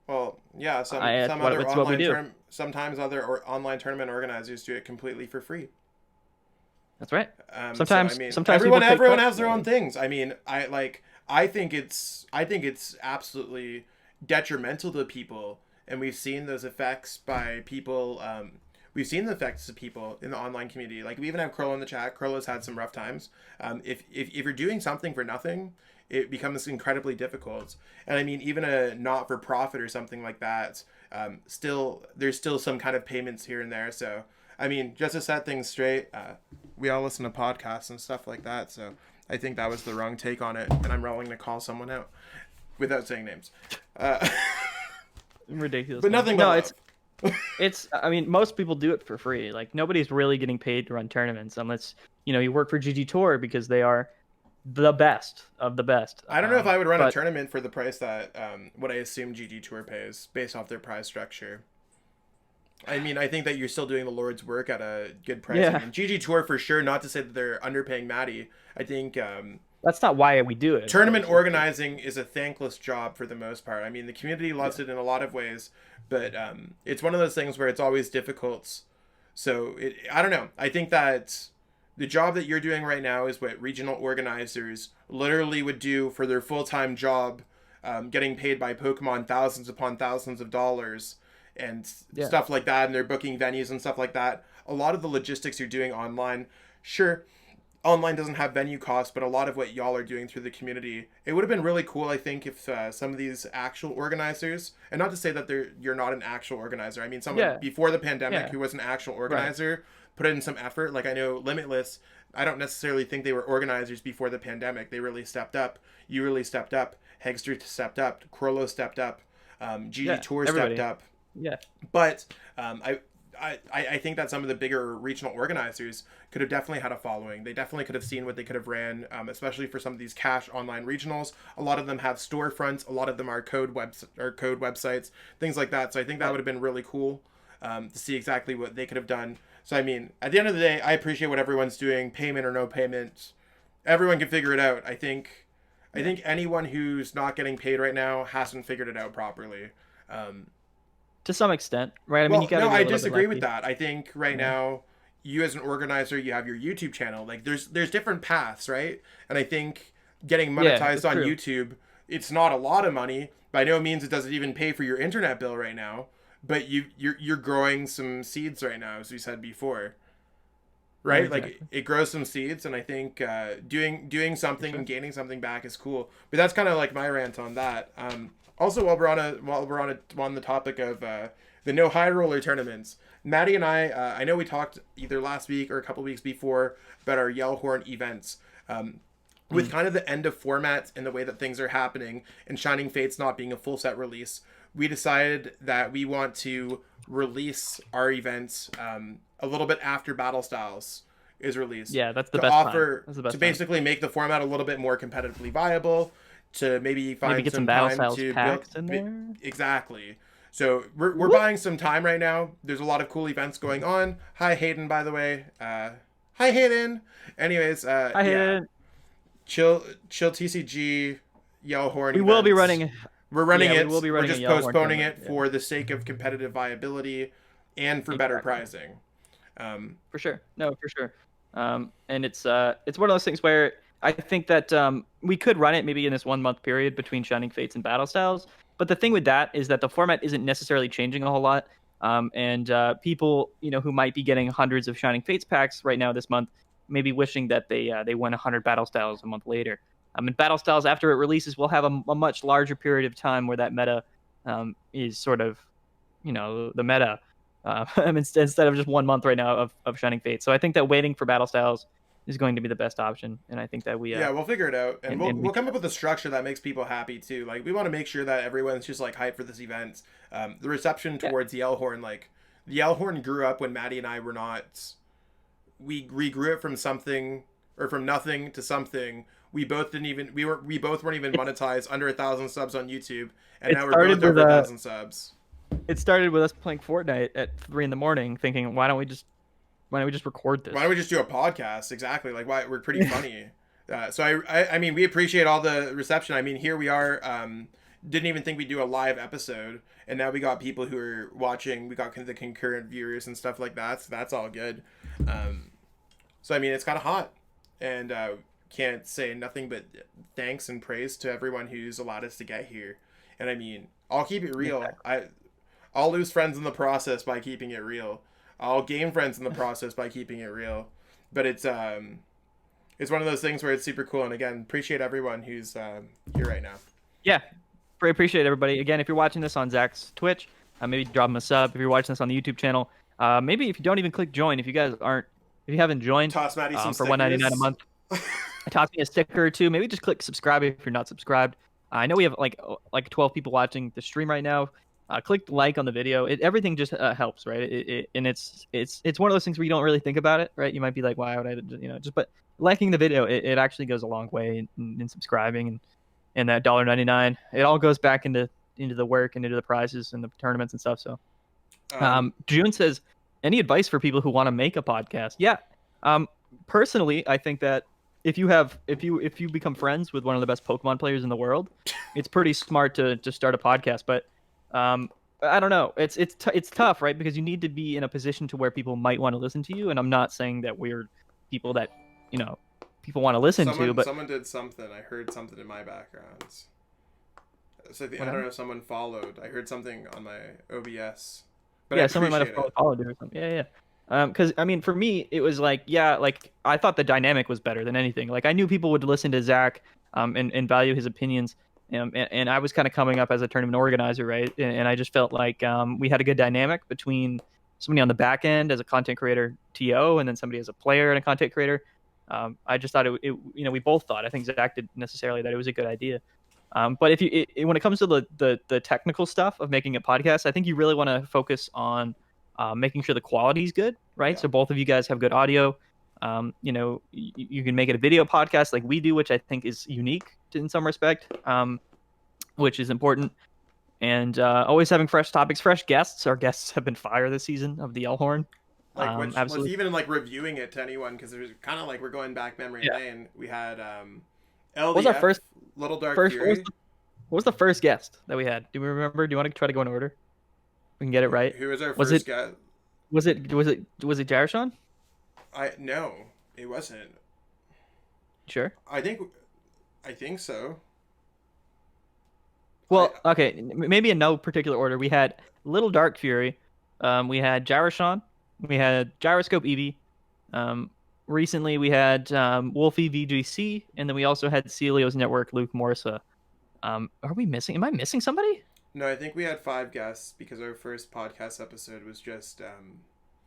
A: Well, yeah, sometimes other online tournament organizers do it completely for free.
B: That's right.
A: Sometimes everyone has their own things. I mean, I think it's absolutely detrimental to people, and we've seen those effects by people. We've seen the effects of people in the online community. Like, we even have Krolo in the chat. Krolo's had some rough times. If you're doing something for nothing, it becomes incredibly difficult. And I mean, even a not-for-profit or something like that, there's still some kind of payments here and there. So, I mean, just to set things straight, we all listen to podcasts and stuff like that. So, I think that was the wrong take on it, and I'm rolling to call someone out without saying names.
B: Ridiculous.
A: But nothing but
B: it's I mean, most people do it for free. Like, nobody's really getting paid to run tournaments unless, you work for GG Tour, because they are the best of the best.
A: I don't know if I would run a tournament for the price that what I assume GG Tour pays based off their prize structure. I mean, I think that you're still doing the Lord's work at a good price.
B: Yeah.
A: I mean, GG Tour for sure, not to say that they're underpaying Maddie. I think
B: that's not why we do it.
A: Tournament organizing is a thankless job for the most part. I mean, the community loves it in a lot of ways, but it's one of those things where it's always difficult. So I don't know. I think that the job that you're doing right now is what regional organizers literally would do for their full-time job, getting paid by Pokemon thousands upon thousands of dollars and stuff like that, and they're booking venues and stuff like that. A lot of the logistics you're doing online, sure, online doesn't have venue costs, but a lot of what y'all are doing through the community, it would have been really cool, I think, if some of these actual organizers, and not to say that you're not an actual organizer, I mean, someone before the pandemic who was an actual organizer put in some effort. Like, I know Limitless, I don't necessarily think they were organizers before the pandemic. They really stepped up. You really stepped up. Hegster stepped up. Crollo stepped up. GG Tour stepped up.
B: Yeah.
A: But I think that some of the bigger regional organizers could have definitely had a following. They definitely could have seen what they could have ran, especially for some of these cash online regionals. A lot of them have storefronts. A lot of them are code websites, things like that. So I think that would have been really cool to see exactly what they could have done. So, I mean, at the end of the day, I appreciate what everyone's doing, payment or no payment. Everyone can figure it out. I think anyone who's not getting paid right now hasn't figured it out properly.
B: To some extent, right? I mean,
A: I disagree with that. I think right now, you as an organizer, you have your YouTube channel. Like, there's different paths, right? And I think getting monetized on YouTube, it's not a lot of money. By no means it doesn't even pay for your internet bill right now. But you're growing some seeds right now, as we said before. Right? Exactly. Like, it grows some seeds, and I think doing something and gaining something back is cool. But that's kind of like my rant on that. Also, while we're on the topic of the no high roller tournaments, Maddie and I know we talked either last week or a couple weeks before about our Yellhorn events. With kind of the end of formats and the way that things are happening, and Shining Fates not being a full set release, we decided that we want to release our events a little bit after Battle Styles is released.
B: Yeah, that's the best time.
A: That's the best basically make the format a little bit more competitively viable, to maybe
B: get some Battle Styles packs in there.
A: Exactly. So we're buying some time right now. There's a lot of cool events going on. Hi, Hayden, by the way. Hi, Hayden. Anyways,
B: Hi, Hayden.
A: Chill TCG Yellhorn.
B: We will be running.
A: We're running it.
B: We're
A: just postponing it for the sake of competitive viability and for better pricing.
B: For sure. No, for sure. And it's one of those things where I think that we could run it maybe in this 1 month period between Shining Fates and Battle Styles. But the thing with that is that the format isn't necessarily changing a whole lot. And people, who might be getting hundreds of Shining Fates packs right now this month, maybe wishing that they won 100 Battle Styles a month later. And Battle Styles, after it releases, will have a much larger period of time where that meta is sort of, the meta instead of just 1 month right now of Shining Fates. So I think that waiting for Battle Styles is going to be the best option, and I think that we'll
A: figure it out, and we'll come up with a structure that makes people happy too. Like, we want to make sure that everyone's just like hyped for this event. The reception towards Yellhorn, like, the Yellhorn grew up when Maddie and I were not. We grew it from something, or from nothing to something. We both weren't even monetized, under 1,000 subs on YouTube, and now we're both over 1,000 subs.
B: It started with us playing Fortnite at 3 a.m, thinking, why don't we just record this?
A: Why don't we just do a podcast? Exactly. Like, why we're pretty funny. So I mean, we appreciate all the reception. I mean, here we are. Didn't even think we'd do a live episode, and now we got people who are watching. We got the concurrent viewers and stuff like that. So that's all good. So I mean, it's kind of hot, and can't say nothing but thanks and praise to everyone who's allowed us to get here. And I mean, I'll keep it real. I'll lose friends in the process by keeping it real. I'll gain friends in the process by keeping it real. But it's one of those things where it's super cool. And again, appreciate everyone who's here right now.
B: Yeah, appreciate everybody. Again, if you're watching this on Zach's Twitch, maybe drop him a sub. If you're watching this on the YouTube channel, maybe if you don't even click join, if you haven't joined,
A: toss Maddie some
B: for $1.99 a month. toss me a sticker or two. Maybe just click subscribe if you're not subscribed. I know we have like 12 people watching the stream right now. Click like on the video. Everything just helps, right? And it's one of those things where you don't really think about it, right? You might be like, why would I, just but liking the video, it actually goes a long way in subscribing and that $1.99. It all goes back into the work and into the prizes and the tournaments and stuff. So, June says, any advice for people who want to make a podcast? Yeah. Personally, I think that if you become friends with one of the best Pokemon players in the world, it's pretty smart to start a podcast. But I don't know. It's tough, right? Because you need to be in a position to where people might want to listen to you. And I'm not saying that we're people that people want to listen to. But
A: someone did something. I heard something in my background. So I don't know if someone followed. I heard something on my OBS. But yeah,
B: someone might have followed you or something. Yeah. Because I mean, for me, it was like, I thought the dynamic was better than anything. Like, I knew people would listen to Zach, and value his opinions, and I was kind of coming up as a tournament organizer, right? And I just felt like we had a good dynamic between somebody on the back end as a content creator, TO, and then somebody as a player and a content creator. I just thought we both thought. I think Zach didn't necessarily that it was a good idea. But when it comes to the technical stuff of making a podcast, I think you really want to focus on making sure the quality is good, right? Yeah. So both of you guys have good audio. You can make it a video podcast like we do, which I think is unique in some respect, which is important. And always having fresh topics, fresh guests. Our guests have been fire this season of the Elhorn.
A: Absolutely. Even like reviewing it to anyone, because there's kind of like we're going back memory lane. We had LDF, what was our first Little Dark Fury.
B: What was the first guest that we had? Do we remember? Do you want to try to go in order? We can get it right.
A: Who was our first guest?
B: Was it Jarishon?
A: No, it wasn't.
B: Sure.
A: I think so.
B: Well, okay, maybe in no particular order. We had Little Dark Fury, we had Jarishon, we had Gyroscope Eevee, recently we had Wolfie VGC, and then we also had Celio's Network Luke Morsa. Are we missing? Am I missing somebody?
A: No, I think we had 5 guests because our first podcast episode was just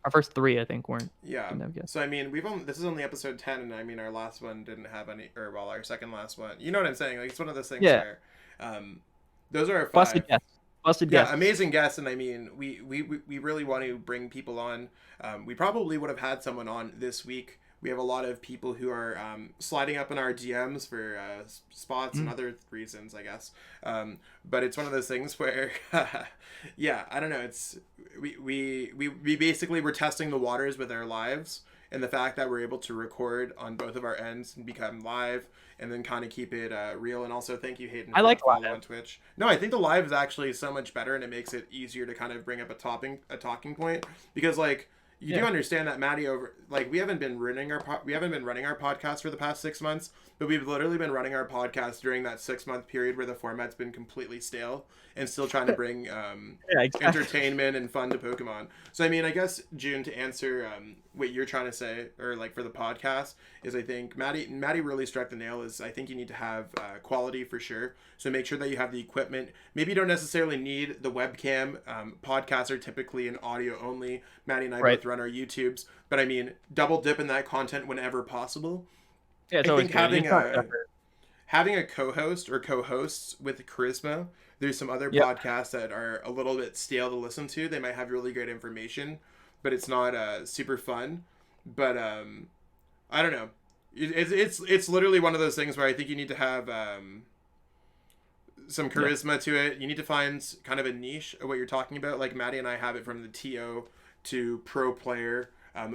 B: our first 3, I think, weren't.
A: Yeah. So I mean, this is only episode 10, and I mean our last one didn't have any, or well, our second last one. You know what I'm saying? Like, it's one of those things where those are our 5.
B: Busted guests.
A: Yeah, amazing guests, and I mean, we really want to bring people on. We probably would have had someone on this week. We have a lot of people who are sliding up in our DMs for spots and other reasons, I guess. But it's one of those things where, I don't know. It's we basically were testing the waters with our lives, and the fact that we're able to record on both of our ends and become live, and then kind of keep it real. And also, thank you, Hayden, for following on Twitch. No, I think the live is actually so much better, and it makes it easier to kind of bring up a talking point, because like. You do understand that Maddie we haven't been running our podcast for the past 6 months, but we've literally been running our podcast during that 6-month period where the format's been completely stale and still trying to bring entertainment and fun to Pokemon. So I mean, I guess June, to answer what you're trying to say, or like for the podcast, is I think Maddie really struck the nail. Is I think you need to have quality for sure. So make sure that you have the equipment. Maybe you don't necessarily need the webcam. Podcasts are typically an audio only. Maddie and I both run our YouTubes, but I mean, double dip in that content whenever possible.
B: Yeah,
A: I think having a co-host or co-hosts with charisma. There's some other podcasts that are a little bit stale to listen to. They might have really great information, but it's not super fun. But I don't know. It's literally one of those things where I think you need to have some charisma to it. You need to find kind of a niche of what you're talking about. Like Maddie and I have it from the TO to pro player,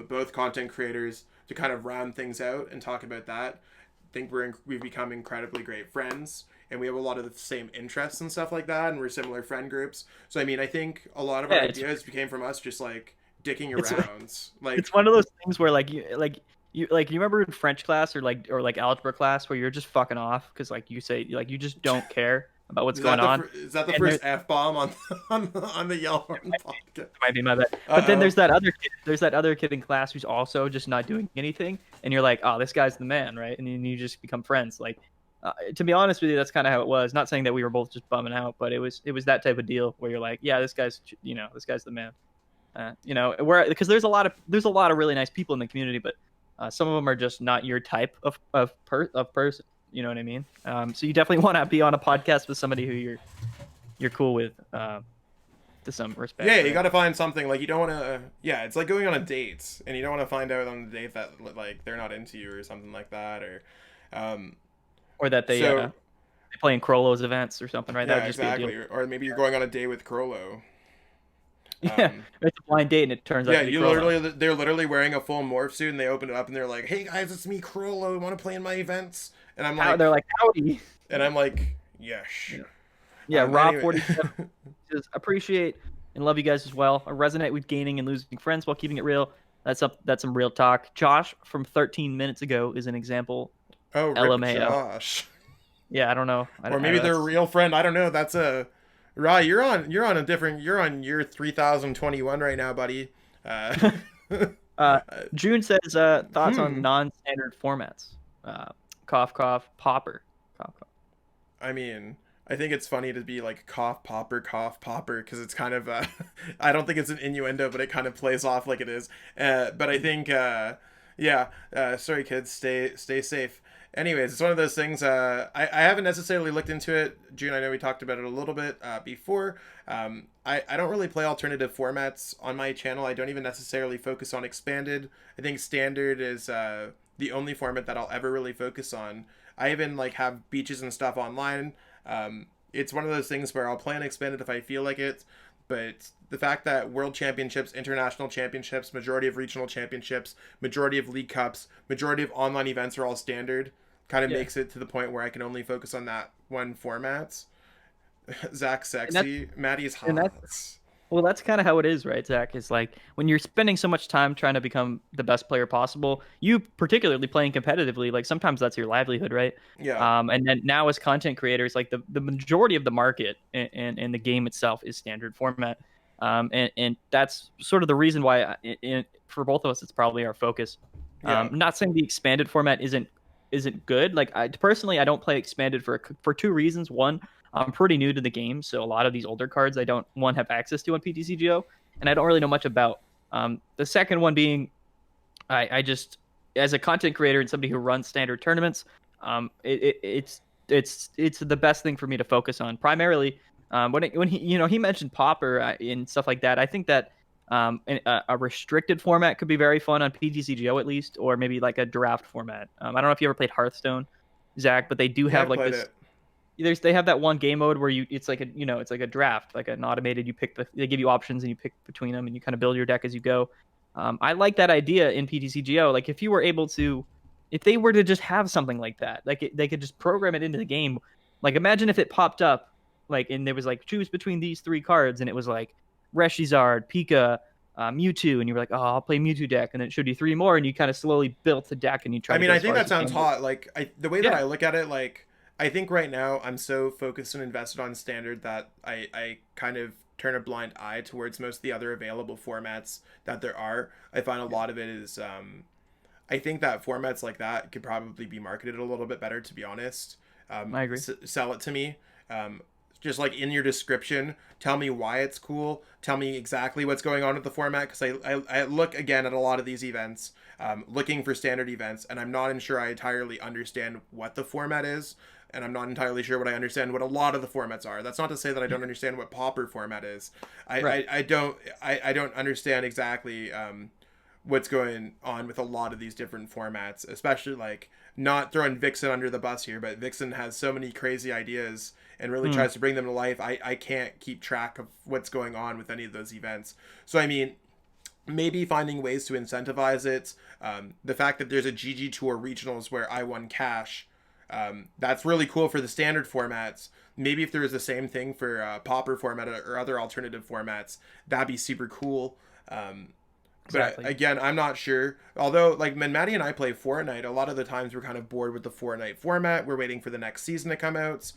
A: both content creators, to kind of round things out and talk about that. I think we've become incredibly great friends, and we have a lot of the same interests and stuff like that, and we're similar friend groups. So I mean, I think a lot of our ideas came from us just like dicking around. Like
B: it's one of those things where you remember in French class or algebra class where you're just fucking off because like you say like you just don't care about what's going on.
A: Is that the first F-bomb on the Yellow podcast?
B: Might be my bad. But then there's that other kid in class who's also just not doing anything, and you're like, oh, this guy's the man, right? And then you just become friends. Like, to be honest with you, that's kind of how it was. Not saying that we were both just bumming out, but it was that type of deal where you're like, yeah, this guy's the man. Because there's a lot of really nice people in the community, but Some of them are just not your type of person. You know what I mean? So you definitely want to be on a podcast with somebody who you're cool with, to some respect.
A: Yeah,
B: right?
A: you got to find something like you don't want to. Yeah, it's like going on a date, and you don't want to find out on the date that like they're not into you or something like that, um,
B: or that
A: so
B: they play in Krolo's events or something, right? That
A: yeah,
B: would just be a deal.
A: exactly. Or maybe you're going on a date with Krolo.
B: Yeah, it's a blind date and it turns out
A: Yeah,
B: to be Krolo.
A: they're literally wearing a full morph suit, and they open it up, and they're like, "Hey guys, it's me, Krolo. Want to play in my events?" And I'm like,
B: They're like, howdy.
A: yes.
B: Yeah, yeah. Rob
A: Anyway.
B: 47 says, appreciate and love you guys as well. I resonate with gaining and losing friends while keeping it real. That's some real talk. Josh from 13 minutes ago is an example.
A: Oh, rip
B: LMAO.
A: Josh.
B: Yeah, I don't know.
A: Or maybe they're a real friend. I don't know. That's a Right. You're on year 3021 right now, buddy.
B: June says thoughts on non-standard formats. Cough, cough, popper. Cough, cough.
A: I mean, I think it's funny to be like cough popper, because it's kind of I don't think it's an innuendo, but it kind of plays off like it is. But I think sorry kids, stay safe. Anyways, it's one of those things. I haven't necessarily looked into it. June, I know we talked about it a little bit before. I don't really play alternative formats on my channel. I don't even necessarily focus on expanded. I think standard is the only format that I'll ever really focus on. I even like have beaches and stuff online. It's one of those things where I'll play on expanded if I feel like it. But the fact that world championships, international championships, majority of regional championships, majority of league cups, majority of online events are all standard kind of makes it to the point where I can only focus on that one format. Zach's sexy. Maddie's hot.
B: Well, that's kind of how it is, right, Zach? It's like when you're spending so much time trying to become the best player possible, you particularly playing competitively, like sometimes that's your livelihood, right?
A: Yeah.
B: And then now as content creators, like the majority of the market and the game itself is standard format. And that's sort of the reason why for both of us, it's probably our focus.
A: Yeah.
B: Not saying the expanded format isn't good. Like I personally, I don't play expanded for two reasons. One, I'm pretty new to the game, so a lot of these older cards I don't have access to on PTCGO, and I don't really know much about. The second one being, I just as a content creator and somebody who runs standard tournaments, it's the best thing for me to focus on primarily. When he mentioned Popper and stuff like that, I think that a restricted format could be very fun on PTCGO at least, or maybe like a draft format. I don't know if you ever played Hearthstone, Zach, but they do have like this. They have that one game mode where it's like a draft, like an automated. They give you options and you pick between them and you kind of build your deck as you go. I like that idea in PTCGO. Like if they were to just have something like that, like they could just program it into the game. Like imagine if it popped up, like and there was like choose between these three cards, and it was like Reshizard, Pika, Mewtwo, and you were like, oh, I'll play Mewtwo deck, and then it showed you three more, and you kind of slowly built the deck, and you tried.
A: I think that sounds hot. Like the way that I look at it, like. I think right now I'm so focused and invested on standard that I kind of turn a blind eye towards most of the other available formats that there are. I find a lot of it is, I think that formats like that could probably be marketed a little bit better, to be honest.
B: I agree.
A: Sell it to me. Just like in your description, tell me why it's cool. Tell me exactly what's going on with the format. Because I look again at a lot of these events, looking for standard events, and I'm not sure I entirely understand what the format is. And I'm not entirely sure what I understand what a lot of the formats are. That's not to say that I don't understand what Popper format is. I don't understand exactly what's going on with a lot of these different formats, especially like not throwing Vixen under the bus here, but Vixen has so many crazy ideas and really tries to bring them to life. I can't keep track of what's going on with any of those events. So I mean, maybe finding ways to incentivize it. The fact that there's a GG Tour regionals where I won cash. That's really cool for the standard formats. Maybe if there was the same thing for Popper format or other alternative formats, that'd be super cool. Exactly. But again, I'm not sure. Although, like, when Maddie and I play Fortnite, a lot of the times we're kind of bored with the Fortnite format. We're waiting for the next season to come out.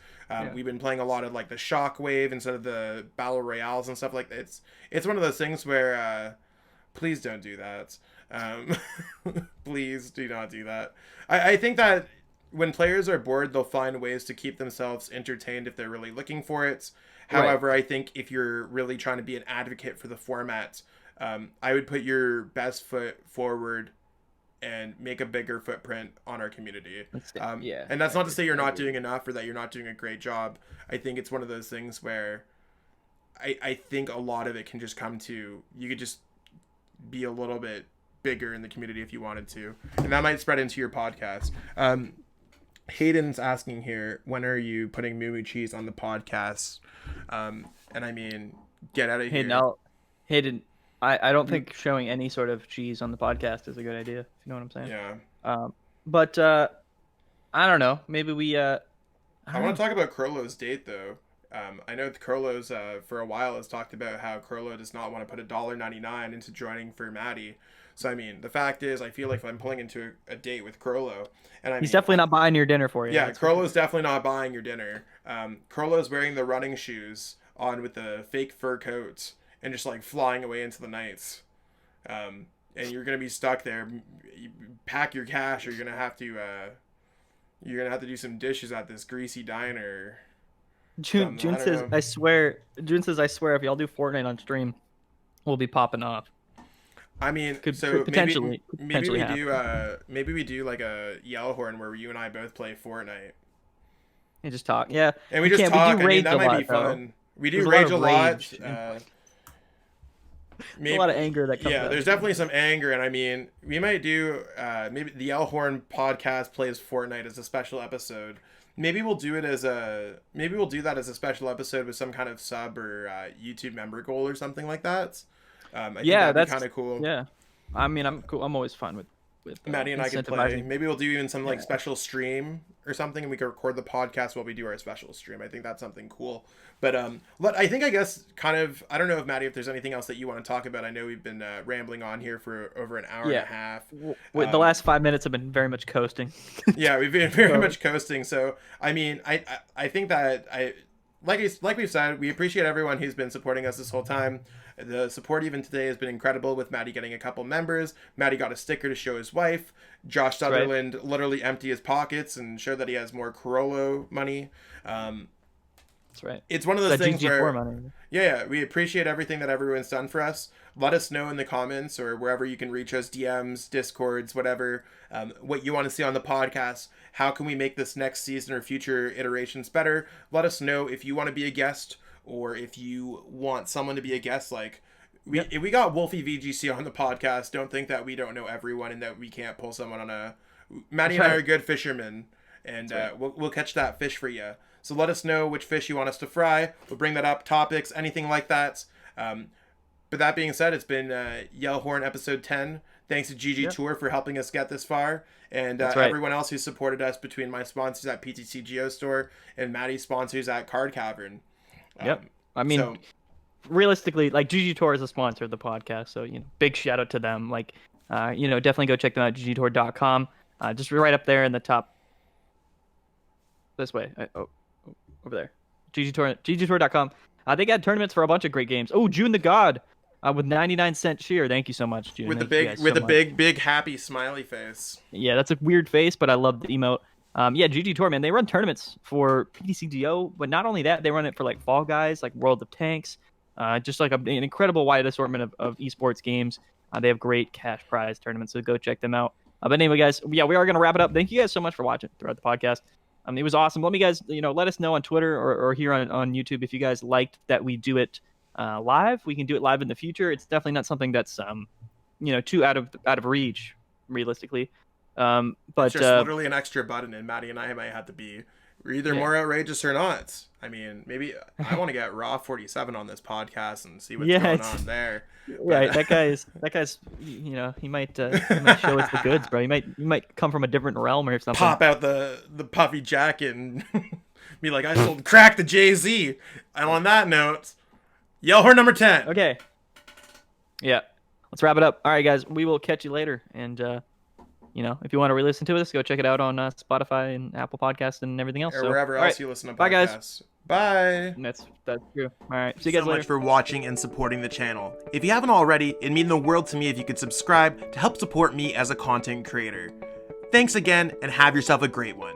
A: We've been playing a lot of, like, the Shockwave instead of the Battle Royales and stuff like that. It's one of those things where, please don't do that. Please do not do that. I think that when players are bored, they'll find ways to keep themselves entertained if they're really looking for it. However, right. I think if you're really trying to be an advocate for the format, I would put your best foot forward and make a bigger footprint on our community.
B: Yeah.
A: And that's not to say you're not doing enough or that you're not doing a great job. I think it's one of those things where I think a lot of it can just come to, you could just be a little bit bigger in the community if you wanted to. And that might spread into your podcast. Hayden's asking here, when are you putting Moo Moo Cheese on the podcast? And I mean, get out of here.
B: Hayden, I don't think showing any sort of cheese on the podcast is a good idea, if you know what I'm saying.
A: Yeah.
B: But I don't know. Maybe we... I
A: want to talk about Crollo's date, though. I know Crollo's for a while has talked about how Crollo does not want to put $1.99 into joining for Maddie. So, I mean, the fact is, I feel like if I'm pulling into a date with Crollo, and
B: he's definitely not buying your dinner for you.
A: Yeah, Crollo's definitely not buying your dinner. Crollo's wearing the running shoes on with the fake fur coats and just like flying away into the nights. And you're gonna be stuck there. You pack your cash, or you're gonna have to do some dishes at this greasy diner.
B: June says, I swear, if y'all do Fortnite on stream, we'll be popping off.
A: I mean,
B: could potentially
A: maybe we do like a yell horn where you and I both play Fortnite.
B: And just talk, yeah.
A: And we just talk. I mean, that might be fun. We do rage a lot.
B: Maybe, a lot of anger that comes out.
A: There's definitely some anger, and I mean, we might do maybe the Yell Horn podcast plays Fortnite as a special episode. Maybe we'll do that as a special episode with some kind of sub or YouTube member goal or something like that. I think that's kind of cool.
B: Yeah, I mean, I'm cool. I'm always fun with
A: Maddie and I can play. Maybe we'll do even some like special stream or something, and we can record the podcast while we do our special stream. I think that's something cool. But I guess kind of, I don't know if Maddie, if there's anything else that you want to talk about. I know we've been rambling on here for over an hour and a half.
B: The last 5 minutes have been very much coasting.
A: Yeah, we've been very much coasting. So I mean, I think that like we've said, we appreciate everyone who's been supporting us this whole time. The support even today has been incredible, with Maddie getting a couple members. Maddie got a sticker to show his wife. Josh Sutherland literally emptied his pockets and showed that he has more Crollo money.
B: That's right.
A: It's one of those things where, we appreciate everything that everyone's done for us. Let us know in the comments or wherever you can reach us, DMs, Discords, whatever, what you want to see on the podcast. How can we make this next season or future iterations better? Let us know if you want to be a guest, or if you want someone to be a guest. Like, if we got Wolfie VGC on the podcast, don't think that we don't know everyone and that we can't pull someone on a... Maddie and I are good fishermen, and we'll catch that fish for you. So let us know which fish you want us to fry. We'll bring that up, topics, anything like that. But that being said, it's been Yell Horn episode 10. Thanks to GG Tour for helping us get this far. And everyone else who supported us, between my sponsors at PTC Geostore and Maddie's sponsors at Card Cavern.
B: I mean, realistically, like, GG Tour is a sponsor of the podcast, so big shout out to them. Like, definitely go check them out at ggtour.com. Just right up there in the top. This way, over there, ggtour.com. They got tournaments for a bunch of great games. Oh, June the God, with 99-cent cheer. Thank you so much, June.
A: With the big happy smiley face. Yeah,
B: that's a weird face, but I love the emote. GG Tour, man, they run tournaments for PTCGO, but not only that, they run it for like Fall Guys, like World of Tanks, just like an incredible wide assortment of esports games. They have great cash prize tournaments, so go check them out. But anyway, guys, we are going to wrap it up. Thank you guys so much for watching throughout the podcast. It was awesome. Let me guys, let us know on Twitter or here on YouTube if you guys liked that we do it live. We can do it live in the future. It's definitely not something that's too out of reach, realistically. But
A: it's just literally an extra button, and Maddie and I might have to be either more outrageous or not. I mean, maybe I want to get Raw 47 on this podcast and see what's going on there.
B: Right, that guy's he might show us the goods, bro. He might come from a different realm or something.
A: Pop out the puffy jacket and be like, I sold crack to Jay-Z. And on that note, Yell Horn number 10.
B: Okay. Yeah. Let's wrap it up. All right, guys. We will catch you later. And if you want to re-listen to us, go check it out on Spotify and Apple Podcasts and everything else.
A: Or wherever else you listen to podcasts.
B: Bye, guys.
A: Bye.
B: That's true. All right. See you guys later.
A: Thanks so much for watching and supporting the channel. If you haven't already, it'd mean the world to me if you could subscribe to help support me as a content creator. Thanks again, and have yourself a great one.